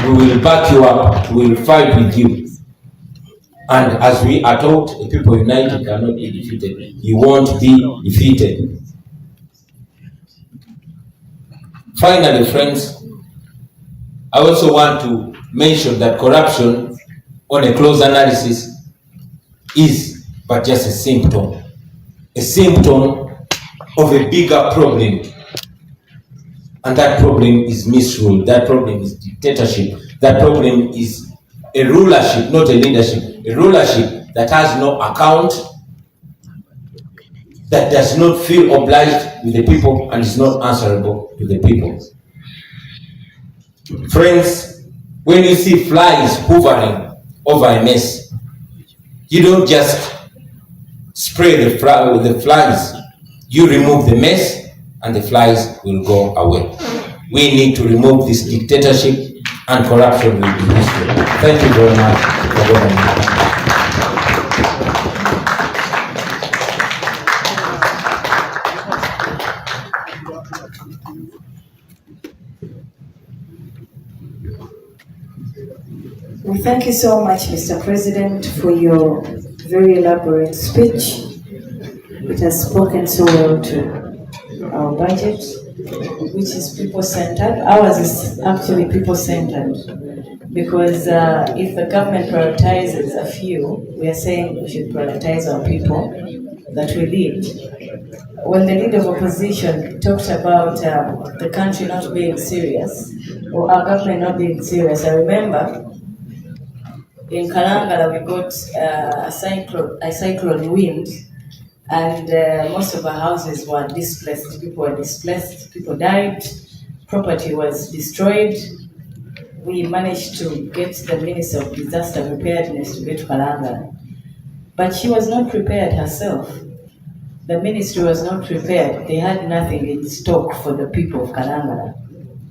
We will back you up. We will fight with you. And as we are taught, the people united cannot be defeated. You won't be defeated. Finally, friends, I also want to mention that corruption, on a close analysis, is but just a symptom of a bigger problem. And that problem is misrule. That problem is dictatorship. That problem is a rulership, not a leadership. A rulership that has no account, that does not feel obliged with the people and is not answerable to the people. Friends, when you see flies hovering over a mess, you don't just spray the flies. You remove the mess and the flies will go away. We need to remove this dictatorship and corruption will be history. Thank you very much for having me. We thank you so much, Mr. President, for your very elaborate speech. It has spoken so well to our budget, which is people-centered. Ours is actually people-centered because if the government prioritizes a few, we are saying we should prioritize our people that we lead. When the leader of opposition talked about the country not being serious, or our government not being serious, I remember in Kalangala we got a cyclone wind, and most of our houses were displaced. People were displaced, people died, property was destroyed. We managed to get the Minister of Disaster Preparedness to get to Kalangala, but she was not prepared herself. The ministry was not prepared. They had nothing in stock for the people of Kalangala.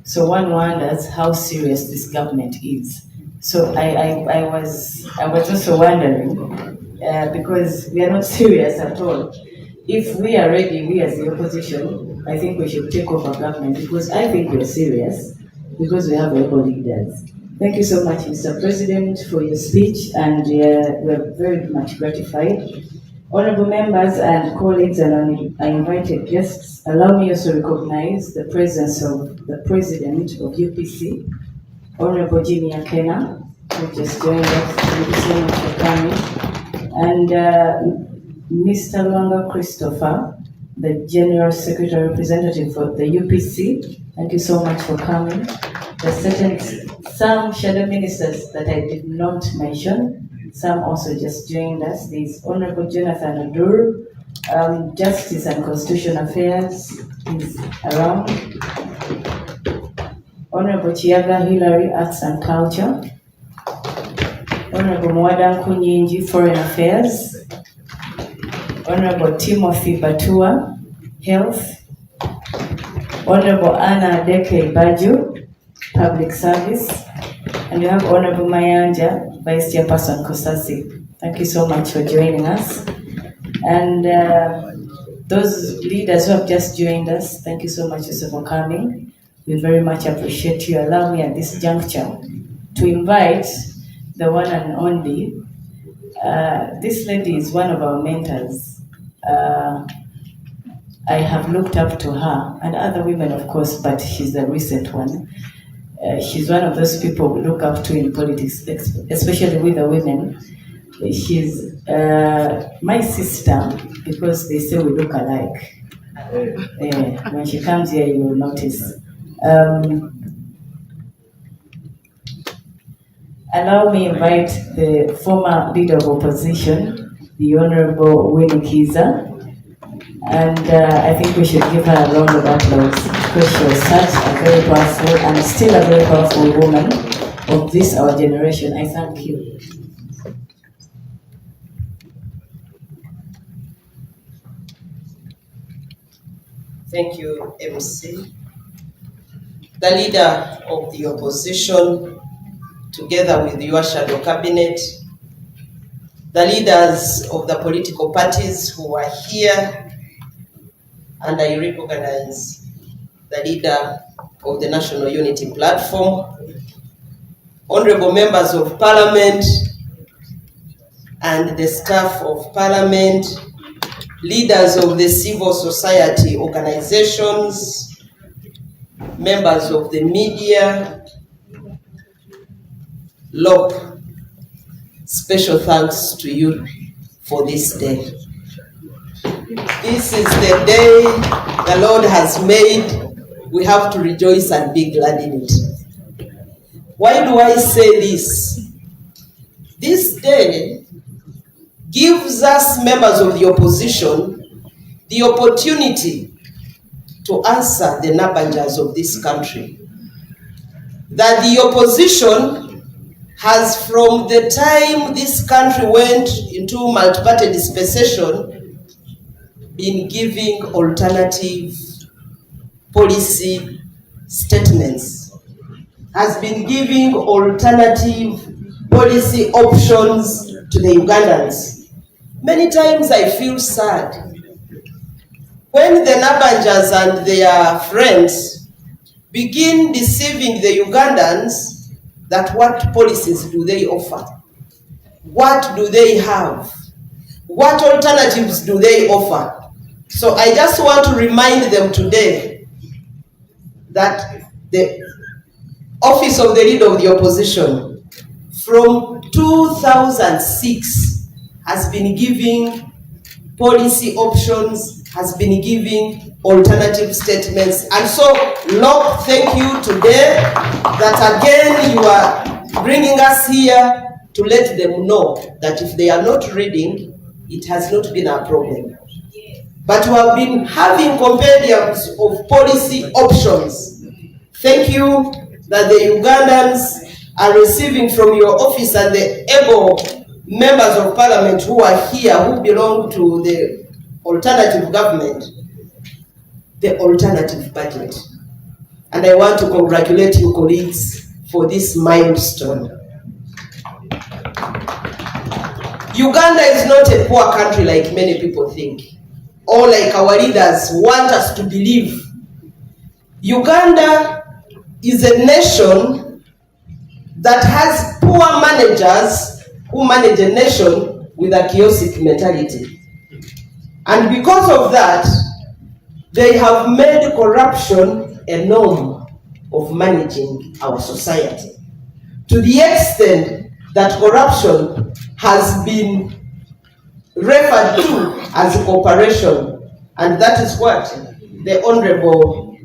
So one wonders how serious this government is. So I was also wondering, because we are not serious at all. If we are ready, we as the opposition, I think we should take over government, because I think we're serious, because we have able leaders. Thank you so much, Mr. President, for your speech, and we're very much gratified. Honorable members and colleagues and invited guests, allow me also to recognize the presence of the President of UPC, Honorable Jimmy Akena, who just joined us. Thank you so much for coming. And Mr. Lwanga Christopher, the General Secretary Representative for the UPC. Thank you so much for coming. Some shadow ministers that I did not mention, some also just joined us. There's Honorable Jonathan Adur, Justice and Constitutional Affairs is around. Honorable Chiaga Hillary, Arts and Culture. Honorable Mwada Kunyinji, Foreign Affairs. Honorable Timothy Batua, Health. Honorable Anna Deke Baju, Public Service. And you have Honorable Mayanja, Vice Chairperson Kosasi. Thank you so much for joining us. And those leaders who have just joined us, thank you so much also for coming. We very much appreciate you. Allow me at this juncture to invite the one and only. This lady is one of our mentors. I have looked up to her, and other women, of course, but she's the recent one. She's one of those people we look up to in politics, especially with the women. She's my sister, because they say we look alike. When she comes here, you will notice. Allow me invite the former leader of opposition, the Honorable Winnie Kiza, and I think we should give her a round of applause, because she was such a very powerful and still a very powerful woman of this our generation. I thank you. Thank you, MC. The leader of the opposition, together with your shadow cabinet, the leaders of the political parties who are here, and I recognize the leader of the National Unity Platform, honorable members of Parliament, and the staff of Parliament, leaders of the civil society organizations, members of the media, LOP, special thanks to you for this day. This is the day the Lord has made. We have to rejoice and be glad in it. Why do I say this? This day gives us, members of the opposition, the opportunity to answer the Nabanjas of this country. That the opposition has, from the time this country went into multi-party dispensation, been giving alternative policy statements, has been giving alternative policy options to the Ugandans. Many times I feel sad when the Nabanjas and their friends begin deceiving the Ugandans that what policies do they offer? What do they have? What alternatives do they offer? So I just want to remind them today that the office of the leader of the opposition from 2006 has been giving policy options, has been giving alternative statements. And so, Lord, thank you today that again you are bringing us here to let them know that if they are not reading, it has not been a problem. But we have been having compendiums of policy options. Thank you that the Ugandans are receiving from your office and the able members of parliament who are here, who belong to the alternative government, the alternative budget. And I want to congratulate you, colleagues, for this milestone. Uganda is not a poor country like many people think, or like our leaders want us to believe. Uganda is a nation that has poor managers who manage a nation with a chaotic mentality. And because of that, they have made corruption a norm of managing our society, to the extent that corruption has been referred to as cooperation. And that is what the Honorable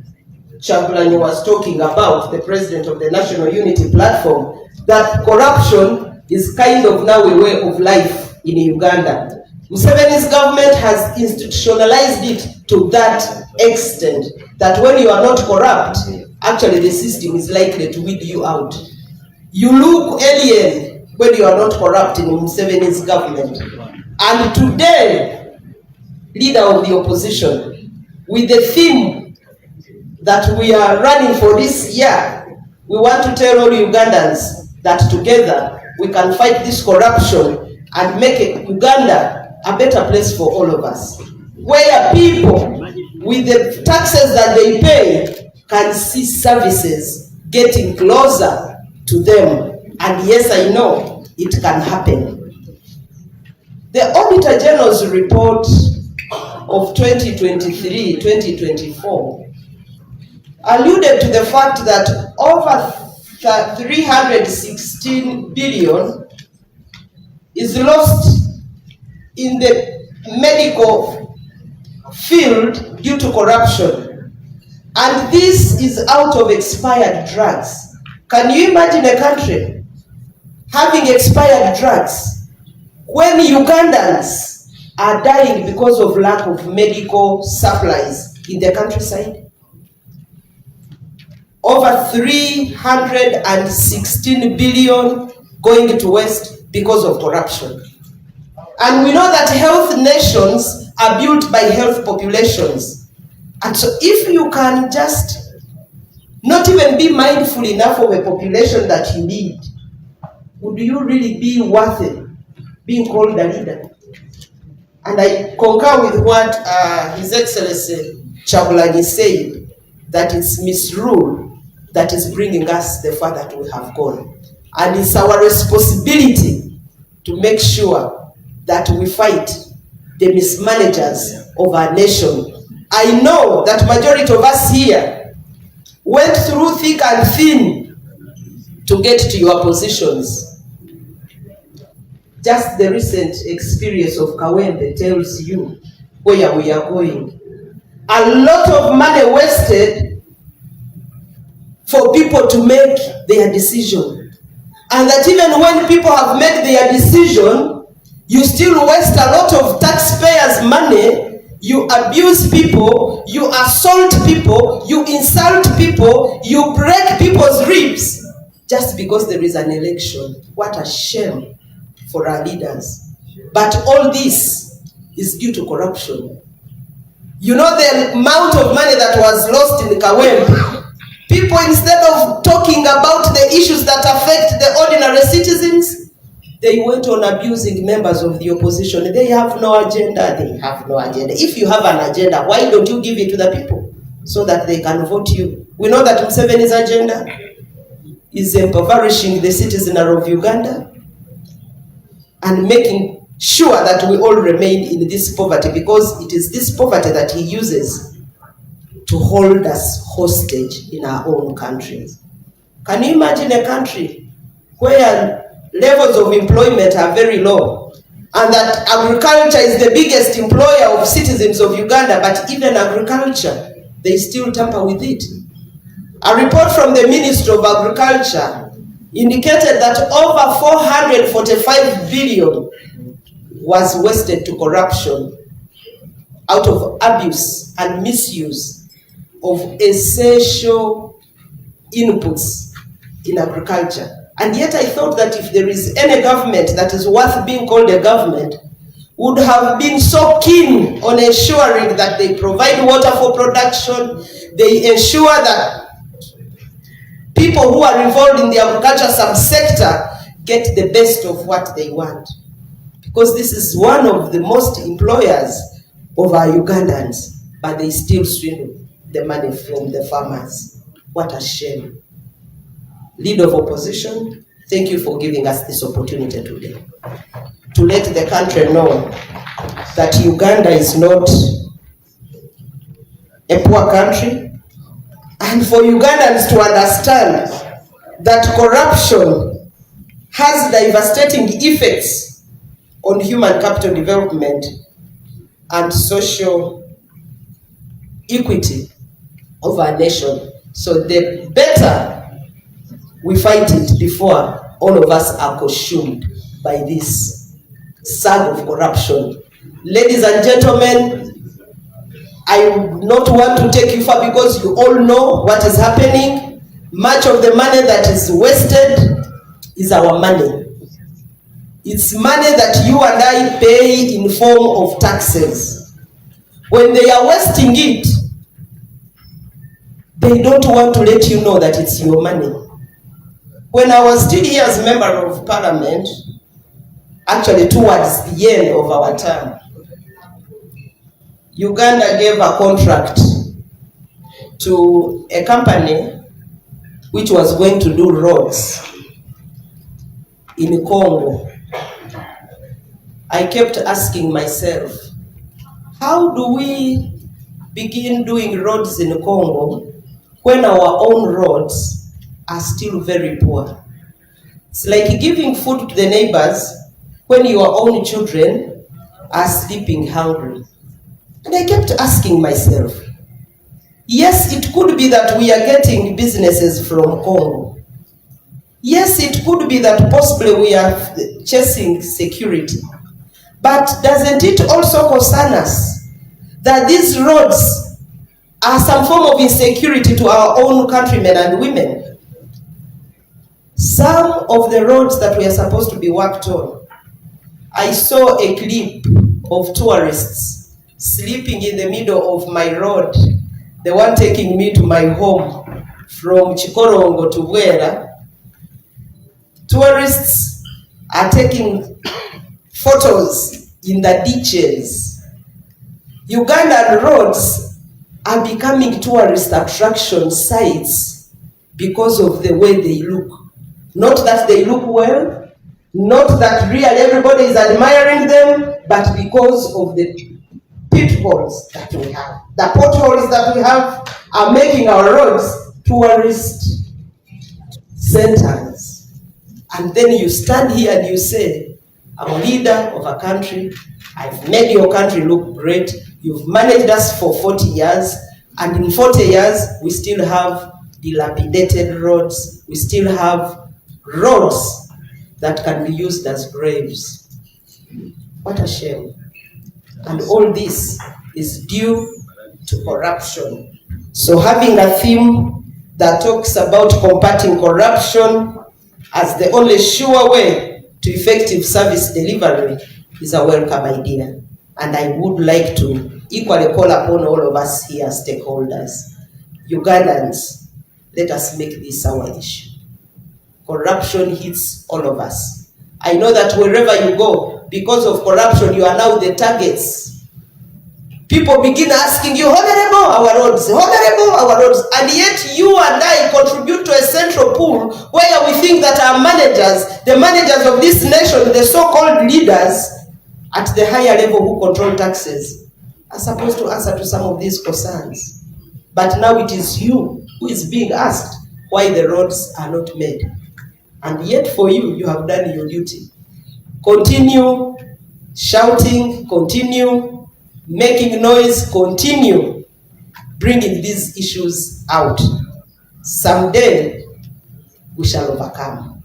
Kyagulanyi was talking about, the President of the National Unity Platform, that corruption is kind of now a way of life in Uganda. Museveni's government has institutionalized it to that extent that when you are not corrupt, actually the system is likely to weed you out. You look alien when you are not corrupt in Museveni's government. And today, leader of the opposition, with the theme that we are running for this year, we want to tell all Ugandans that together we can fight this corruption and make Uganda a better place for all of us, where people with the taxes that they pay can see services getting closer to them. And yes, I know it can happen. The Auditor General's report of 2023-2024 alluded to the fact that over 316 billion is lost in the medical field due to corruption. And this is out of expired drugs. Can you imagine a country having expired drugs when Ugandans are dying because of lack of medical supplies in the countryside? Over 316 billion going to waste because of corruption. And we know that health nations are built by health populations. And so if you can just not even be mindful enough of a population that you lead, would you really be worth it being called a leader? And I concur with what His Excellency Kyagulanyi said, that it's misrule that is bringing us the far that we have gone. And it's our responsibility to make sure that we fight the mismanagers of our nation. I know that majority of us here went through thick and thin to get to your positions. Just the recent experience of Kawempe tells you where we are going. A lot of money wasted for people to make their decision. And that even when people have made their decision, you still waste a lot of taxpayers' money. You abuse people, you assault people, you insult people, you break people's ribs just because there is an election. What a shame for our leaders. But all this is due to corruption. You know the amount of money that was lost in Kawempe. People, instead of talking about the issues that affect the ordinary citizens, they went on abusing members of the opposition. They have no agenda. They have no agenda. If you have an agenda, why don't you give it to the people so that they can vote you? We know that Museveni's agenda is impoverishing the citizenry of Uganda and making sure that we all remain in this poverty, because it is this poverty that he uses to hold us hostage in our own countries. Can you imagine a country where levels of employment are very low and that agriculture is the biggest employer of citizens of Uganda, but even agriculture, they still tamper with it? A report from the Ministry of Agriculture indicated that over 445 billion was wasted to corruption out of abuse and misuse of essential inputs in agriculture. And yet I thought that if there is any government that is worth being called a government, would have been so keen on ensuring that they provide water for production, they ensure that people who are involved in the agriculture subsector get the best of what they want. Because this is one of the most employers of our Ugandans, but they still swindle the money from the farmers. What a shame. Leader of opposition, thank you for giving us this opportunity today to let the country know that Uganda is not a poor country, and for Ugandans to understand that corruption has devastating effects on human capital development and social equity of our nation. So the better we fight it before all of us are consumed by this sag of corruption. Ladies and gentlemen, I would not want to take you far because you all know what is happening. Much of the money that is wasted is our money. It's money that you and I pay in form of taxes. When they are wasting it, they don't want to let you know that it's your money. When I was still here as member of parliament, actually towards the end of our term, Uganda gave a contract to a company which was going to do roads in Congo. I kept asking myself, how do we begin doing roads in Congo when our own roads are still very poor? It's like giving food to the neighbors when your own children are sleeping hungry. And I kept asking myself, yes, it could be that we are getting businesses from Congo. Yes, it could be that possibly we are chasing security. But doesn't it also concern us that these roads are some form of insecurity to our own countrymen and women? Some of the roads that we are supposed to be worked on, I saw a clip of tourists sleeping in the middle of my road, the one taking me to my home from Chikorongo to Bwera. Tourists are taking photos in the ditches. Ugandan roads are becoming tourist attraction sites because of the way they look. Not that they look well, not that really everybody is admiring them, but because of the pitfalls that we have. The potholes that we have are making our roads tourist centers. And then you stand here and you say, I'm a leader of a country, I've made your country look great, you've managed us for 40 years, and in 40 years, we still have dilapidated roads, we still have roads that can be used as graves. What a shame. And all this is due to corruption. So having a theme that talks about combating corruption as the only sure way to effective service delivery is a welcome idea. And I would like to equally call upon all of us here, stakeholders, Ugandans, let us make this our issue. Corruption hits all of us. I know that wherever you go, because of corruption, you are now the targets. People begin asking you, honorable our roads, honorable our roads, and yet you and I contribute to a central pool where we think that our managers, the managers of this nation, the so-called leaders at the higher level who control taxes, are supposed to answer to some of these concerns. But now it is you who is being asked why the roads are not made. And yet for you, you have done your duty. Continue shouting, continue making noise, continue bringing these issues out. Someday, we shall overcome.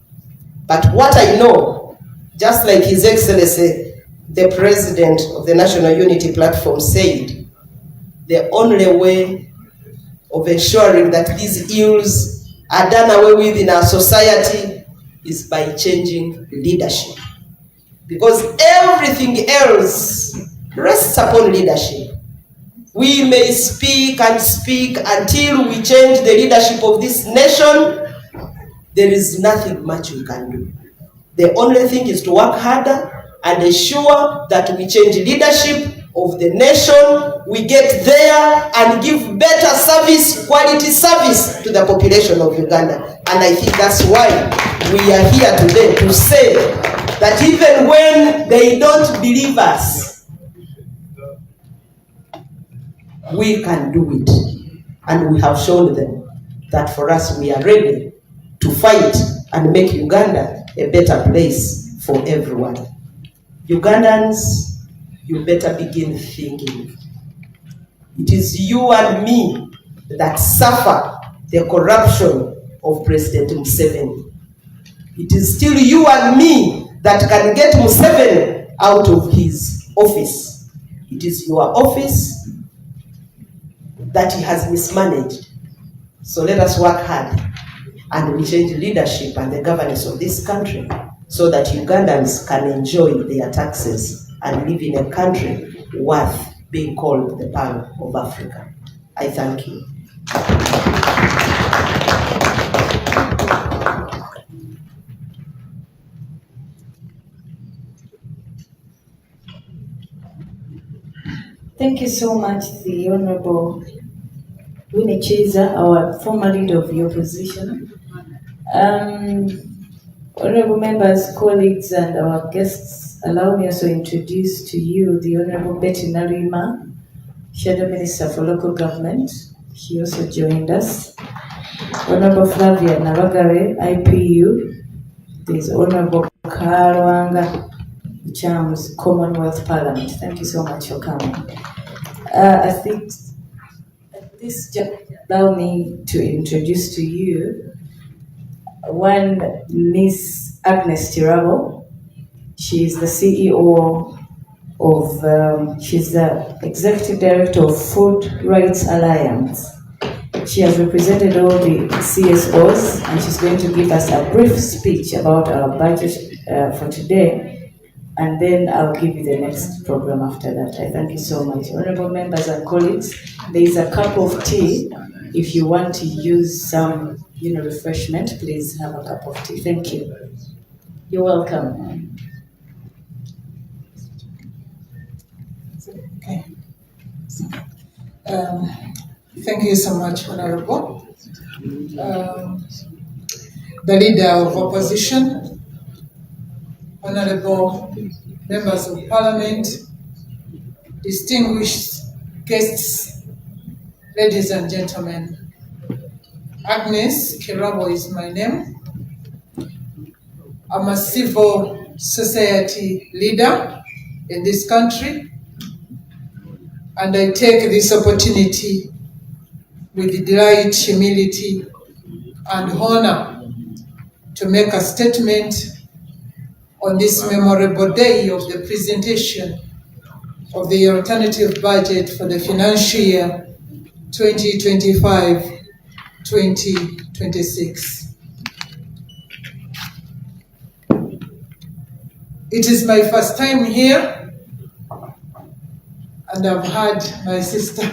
But what I know, just like His Excellency, the President of the National Unity Platform said, the only way of ensuring that these ills are done away with in our society is by changing leadership. Because everything else rests upon leadership. We may speak and speak until we change the leadership of this nation. There is nothing much we can do. The only thing is to work harder and ensure that we change leadership of the nation, we get there and give better service, quality service to the population of Uganda. And I think that's why we are here today to say that even when they don't believe us, we can do it. And we have shown them that for us, we are ready to fight and make Uganda a better place for everyone. Ugandans, you better begin thinking. It is you and me that suffer the corruption of President Museveni. It is still you and me that can get Museveni out of his office. It is your office that he has mismanaged. So let us work hard and we change leadership and the governance of this country so that Ugandans can enjoy their taxes and live in a country worth being called the Pearl of Africa. I thank you. Thank you so much, the Honorable Winnie Chiza, our former leader of the opposition. Honorable members, colleagues, and our guests, allow me also to introduce to you the Honorable Betty Narima, Shadow Minister for Local Government. She also joined us. Honorable Flavia Nabagare, IPU. There's Honorable Karwanga Chams, Commonwealth Parliament. Thank you so much for coming. I think this just allow me to introduce to you one Miss Agnes Tirabo. She is the CEO of, she's the Executive Director of Food Rights Alliance. She has represented all the CSOs and she's going to give us a brief speech about our budget for today, and then I'll give you the next program after that. I thank you so much. Honorable members and colleagues, there is a cup of tea. If you want to use some, refreshment, please have a cup of tea. Thank you. You're welcome. Okay. Thank you so much, Honorable. The Leader of Opposition, Honorable Members of Parliament, distinguished guests, ladies and gentlemen. Agnes Kirabo is my name. I'm a civil society leader in this country, and I take this opportunity with delight, humility, and honor to make a statement on this memorable day of the presentation of the alternative budget for the financial year 2025-2026. It is my first time here and I've had my sister,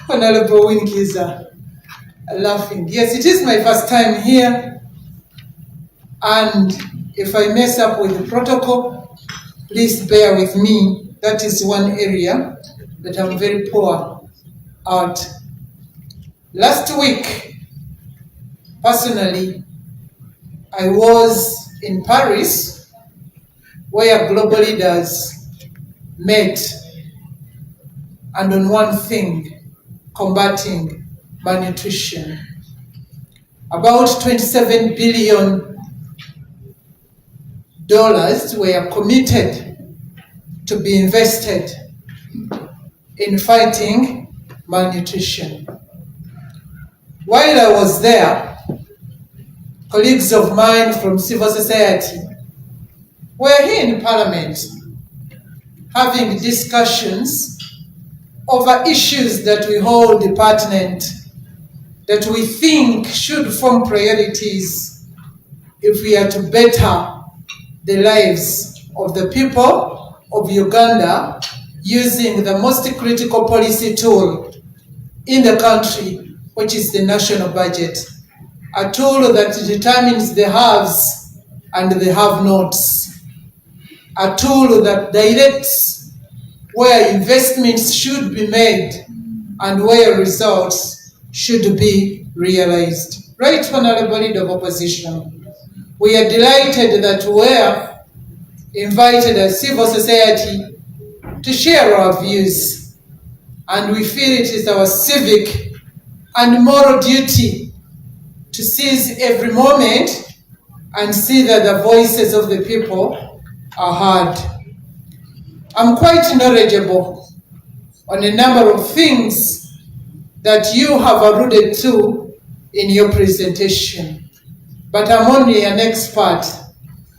Honorable Winkiza, laughing. Yes, it is my first time here, and if I mess up with the protocol, please bear with me. That is one area that I'm very poor at. Last week, personally, I was in Paris, where global leaders met, and on one thing, combating malnutrition. About $27 billion were committed to be invested in fighting malnutrition. While I was there, colleagues of mine from civil society were here in Parliament having discussions over issues that we hold pertinent, that we think should form priorities if we are to better the lives of the people of Uganda using the most critical policy tool in the country, which is the national budget, a tool that determines the haves and the have-nots, a tool that directs where investments should be made and where results should be realized. Right, Honorable Leader of Opposition, we are delighted that we are invited as civil society to share our views, and we feel it is our civic and moral duty to seize every moment and see that the voices of the people are heard. I'm quite knowledgeable on a number of things that you have alluded to in your presentation, but I'm only an expert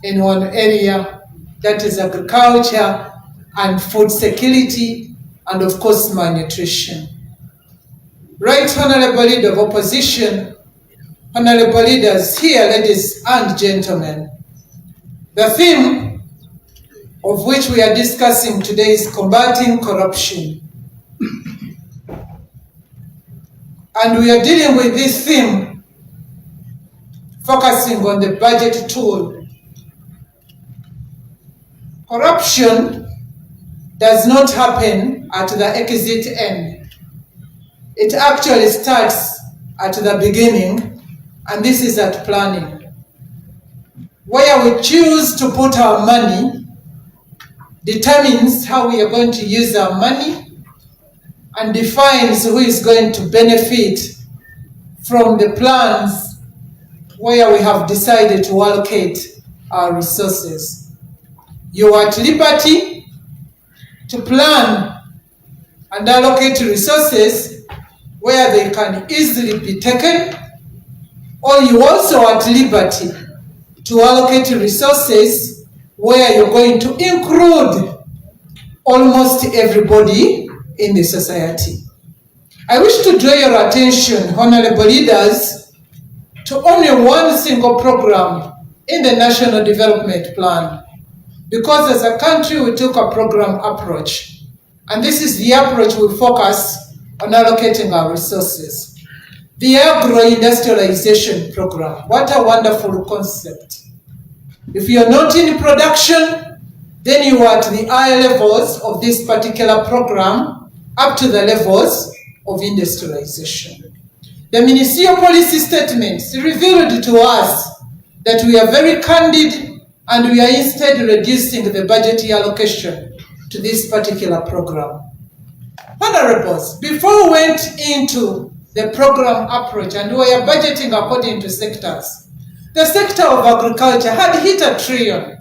in one area, that is agriculture and food security, and of course malnutrition. Right, Honorable Leader of Opposition, Honorable Leaders here, ladies and gentlemen, the theme of which we are discussing today is combating corruption. And we are dealing with this theme focusing on the budget tool. Corruption does not happen at the exit end. It actually starts at the beginning, and this is at planning. Where we choose to put our money determines how we are going to use our money and defines who is going to benefit from the plans where we have decided to allocate our resources. You are at liberty to plan and allocate resources where they can easily be taken, or you also are at liberty to allocate resources where you're going to include almost everybody in the society. I wish to draw your attention, Honorable Leaders, to only one single program in the National Development Plan, because as a country we took a program approach, and this is the approach we focus on allocating our resources. The agro-industrialization program, what a wonderful concept. If you are not in production, then you are at the higher levels of this particular program, up to the levels of industrialization. The ministerial policy statements revealed to us that we are very candid, and we are instead reducing the budgetary allocation to this particular program. Honorables, before we went into the program approach and we are budgeting according to sectors, the sector of agriculture had hit $1 trillion.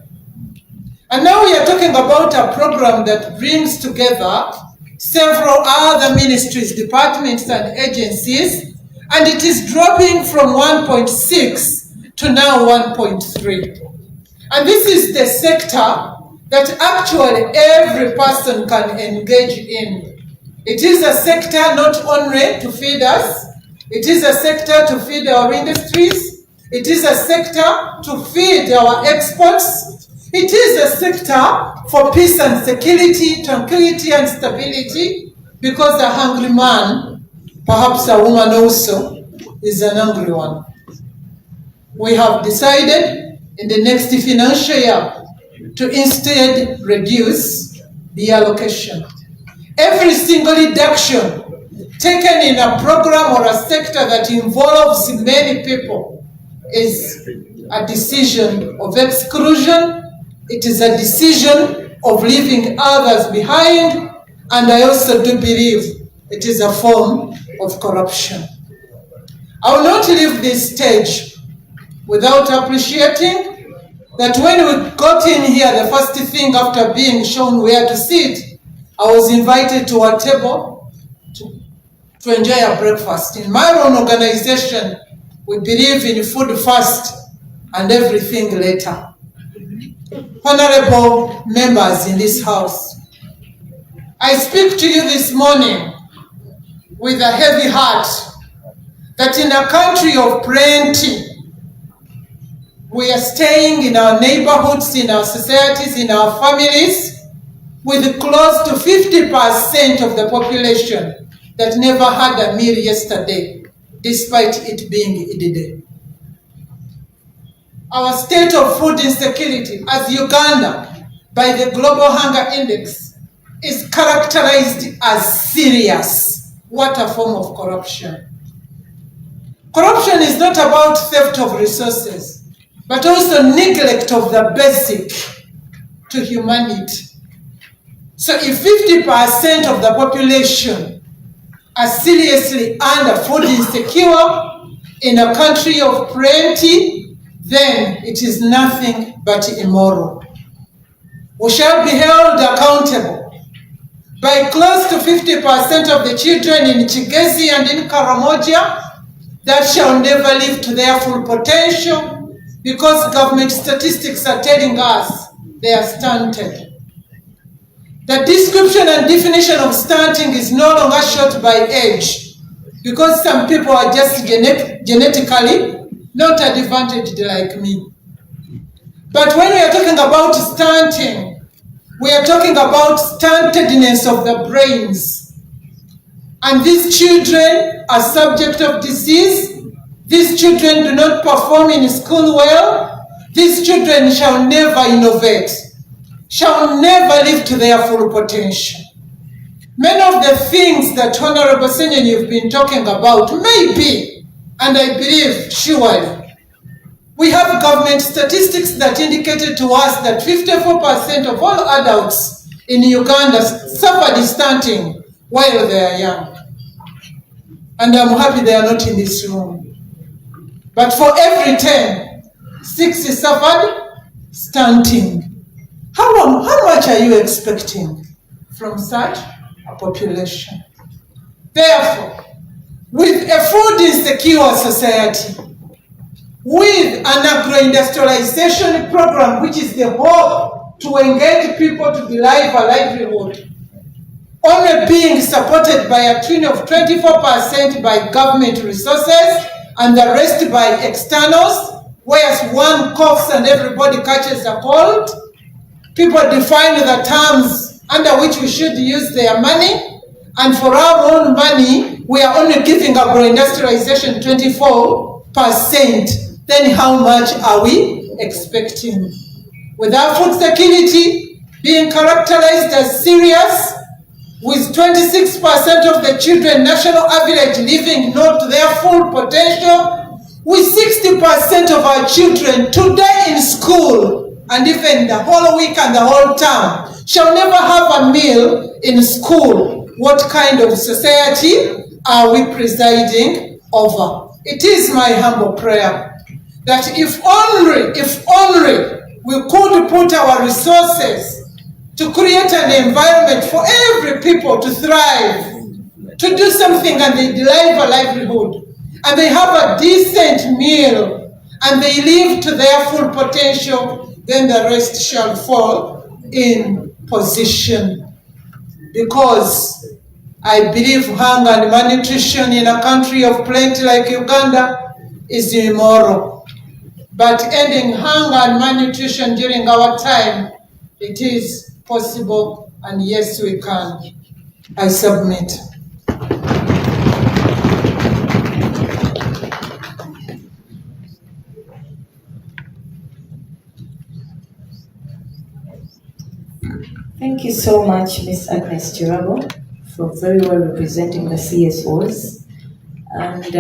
And now we are talking about a program that brings together several other ministries, departments, and agencies, and it is dropping from 1.6 to now 1.3. And this is the sector that actually every person can engage in. It is a sector not only to feed us, it is a sector to feed our industries, it is a sector to feed our exports, It is a sector for peace and security, tranquility and stability, because a hungry man, perhaps a woman also, is an hungry one. We have decided in the next financial year to instead reduce the allocation. Every single deduction taken in a program or a sector that involves many people is a decision of exclusion. It is a decision of leaving others behind, and I also do believe it is a form of corruption. I will not leave this stage without appreciating that when we got in here, the first thing after being shown where to sit, I was invited to a table to enjoy a breakfast. In my own organization, we believe in food first and everything later. Honorable members in this house, I speak to you this morning with a heavy heart that in a country of plenty, we are staying in our neighborhoods, in our societies, in our families, with close to 50% of the population that never had a meal yesterday, despite it being Eid Day. Our state of food insecurity as Uganda, by the Global Hunger Index, is characterized as serious. What a form of corruption. Corruption is not about theft of resources, but also neglect of the basic to humanity. So if 50% of the population are seriously under food insecure in a country of plenty, then it is nothing but immoral. We shall be held accountable by close to 50% of the children in Kigezi and in Karamoja that shall never live to their full potential because government statistics are telling us they are stunted. The description and definition of stunting is no longer short by age because some people are just genetically not advantaged like me. But when we are talking about stunting, we are talking about stuntedness of the brains. And these children are subject of disease. These children do not perform in school well. These children shall never innovate, shall never live to their full potential. Many of the things that Honorable Ssenyonyi you've been talking about may be, and I believe surely, we have government statistics that indicated to us that 54% of all adults in Uganda suffered stunting while they are young. And I'm happy they are not in this room. But for every 10, 6 suffered stunting. How much are you expecting from such a population? Therefore, with a food insecure society, with an agro-industrialization program, which is the hope to engage people to derive a livelihood, only being supported by a tune of 24% by government resources and the rest by externals, whereas one coughs and everybody catches a cold. People define the terms under which we should use their money, and for our own money, we are only giving agro-industrialization 24%. Then how much are we expecting? Without food security being characterized as serious, with 26% of the children national average living not to their full potential, with 60% of our children today in school, and even the whole week and the whole term, shall never have a meal in school. What kind of society are we presiding over? It is my humble prayer that if only we could put our resources to create an environment for every people to thrive, to do something and they derive a livelihood, and they have a decent meal, and they live to their full potential, then the rest shall fall in position. Because I believe hunger and malnutrition in a country of plenty like Uganda is immoral. but ending hunger and malnutrition during our time, it is possible, and yes, we can. I submit. Thank you so much, Ms. Agnes Chirabo, for very well representing the CSOs. And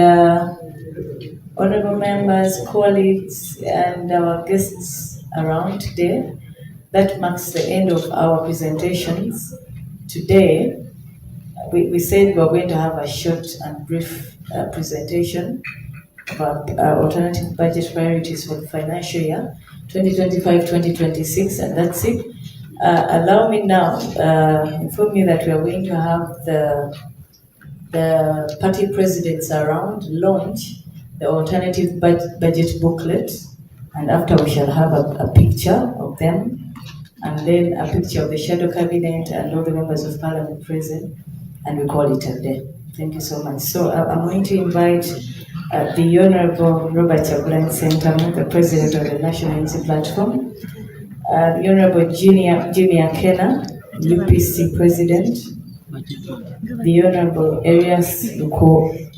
honorable members, colleagues, and our guests around today, that marks the end of our presentations. Today, we said we were going to have a short and brief presentation about alternative budget priorities for the financial year 2025-2026, and that's it. Allow me now inform you that we are going to have the party presidents around launch the alternative budget booklet, and after we shall have a picture of them, and then a picture of the shadow cabinet and all the members of parliament present, and we call it a day. Thank you so much. So I'm going to invite the Honorable Robert Kyagulanyi Ssentamu, the President of the National Unity Platform, the Honorable Junior Kena, UPC President, the Honorable Arias Lukoola,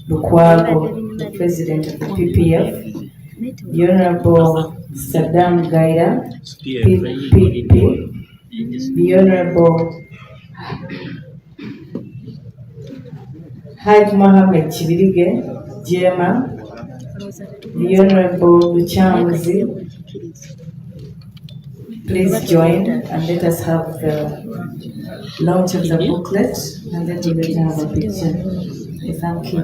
the President of the PPF, the Honorable Saddam Gaida, PPP, the Honorable Haj Mohammed Chibirige, Jema, the Honorable Luchamzi. Please join and let us have the launch of the booklet, and then we will have a picture. Thank you.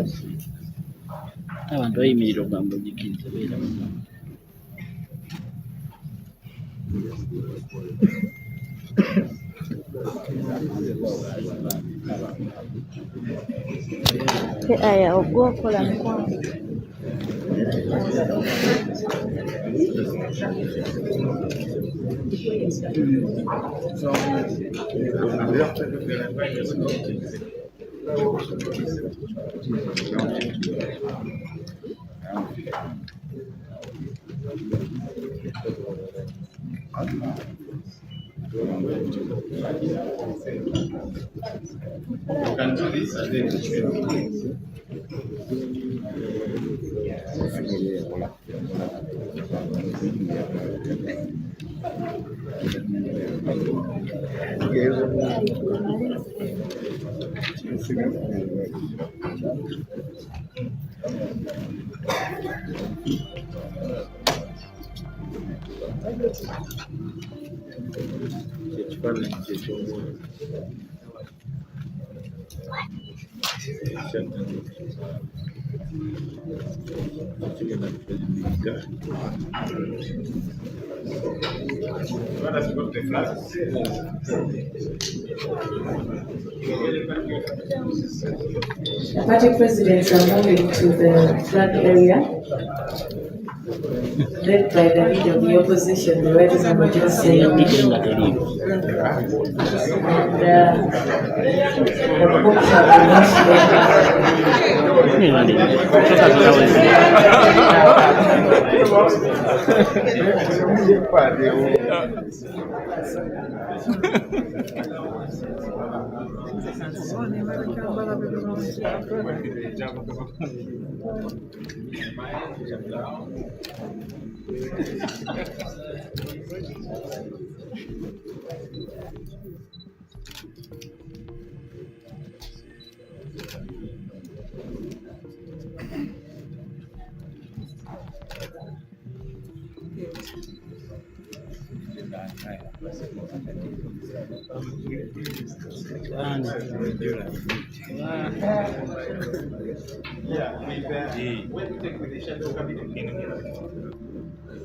The party presidents are moving to the flag area, led by the leader of the opposition, the Right Honorable Ssenyonyi. And the book shall be launched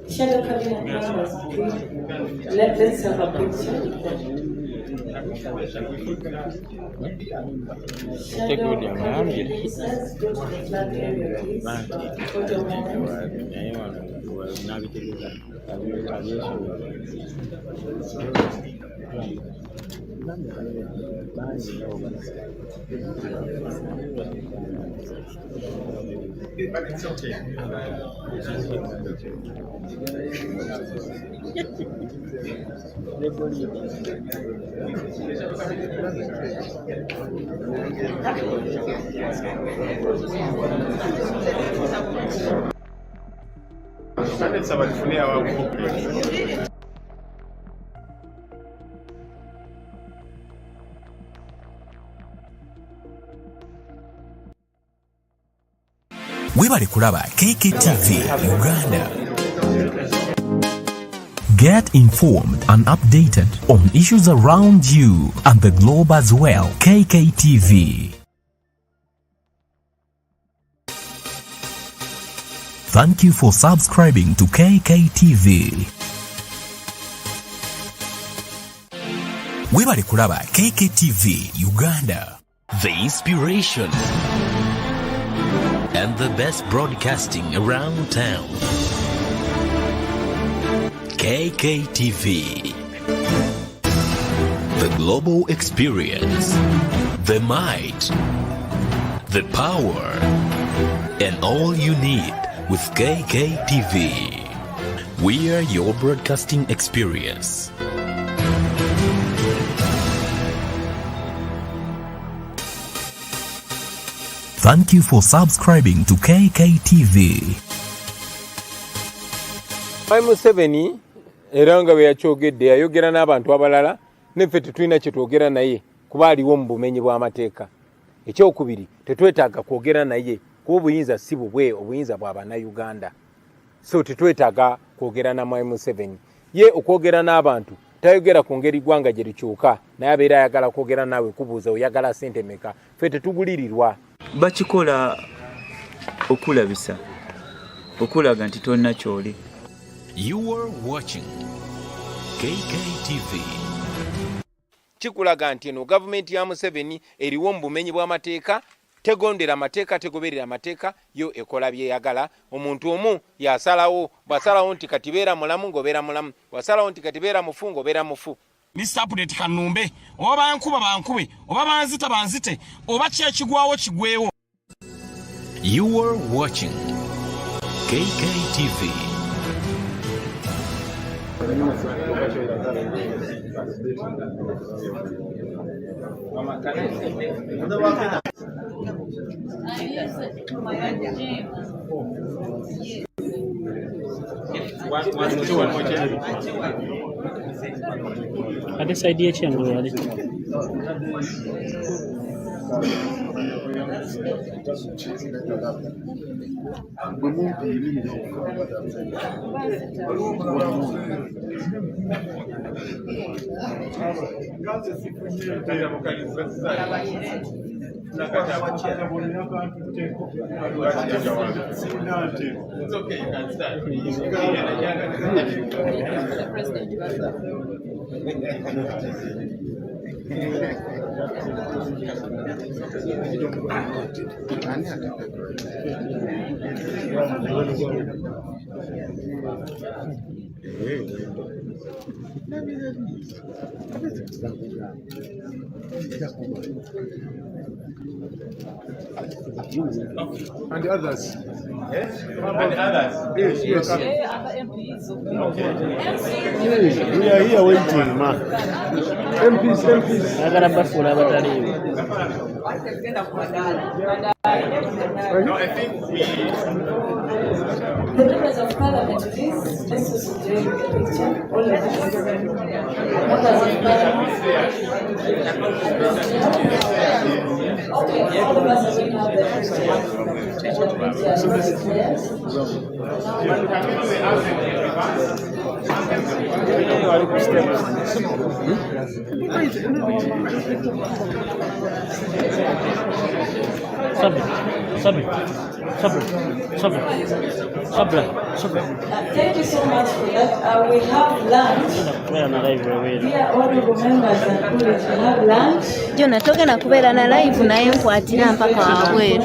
Shadow cabinet members, let's have a picture. Shadow cabinet officers, go to the flag area, please. Photo moment. But it's okay. Webale kulaba KKTv Uganda. Get informed and updated on issues around you and the globe as well. KKTv. Thank you for subscribing to KKTv. Webale kulaba KKTv Uganda. The inspiration and the best broadcasting around town. KKTv. The global experience, the might, the power, and all you need with KKTv. We are your broadcasting experience. Thank you for subscribing to KKTv. Museveni eranga bwe yakyogedde yayogera n'abantu abalala neffe tetulina kye twogera naye kuba aliwo mu bumenyi bw'amateeka. Ekyokubiri tetwetaaga kwogera naye kuba obuyinza si bubwe, obuyinza bwa bannayuganda. So tetwetaaga kwogera na Museveni. Ye okwogera n'abantu tayogera ku ngeri ggwanga gye likyuka naye abeera ayagala kwogera naawe kubuuza oyagala ssente meka. Ffe tetubulirirwa. Bakikola okulabisa okulaga nti tonna kyoli. You are watching KKTv. Kikulaga nti eno gavumenti ya Museveni eriwo mu bumenyi bw'amateeka, tegondera amateeka, tegoberera amateeka, yo ekola byeyagala. Omuntu omu yasalawo, bwasalawo nti kati beera mulamu ng'obeera mulamu, bwasalawo nti kati beera mufu ng'obeera mufu. Mr. Update kanumbe, oba bankuba bankube, oba banzita banzite, oba kyekigwawo kigwewo. You are watching KKTv. Ate side y'ekyengo yali. It's okay, you can start. And the others? Yes? And the others? Yes. We are here waiting, ma. MPs. No, I think we... The members of parliament, please, let's just enjoy the picture. All of us. Members of parliament. Okay, all of us are going to have the Thank you so much for that. We have lunch. Dear honorable members and colleagues, we have lunch. Jona togenda kubeera na live naye nkwatira mpaka wabweru.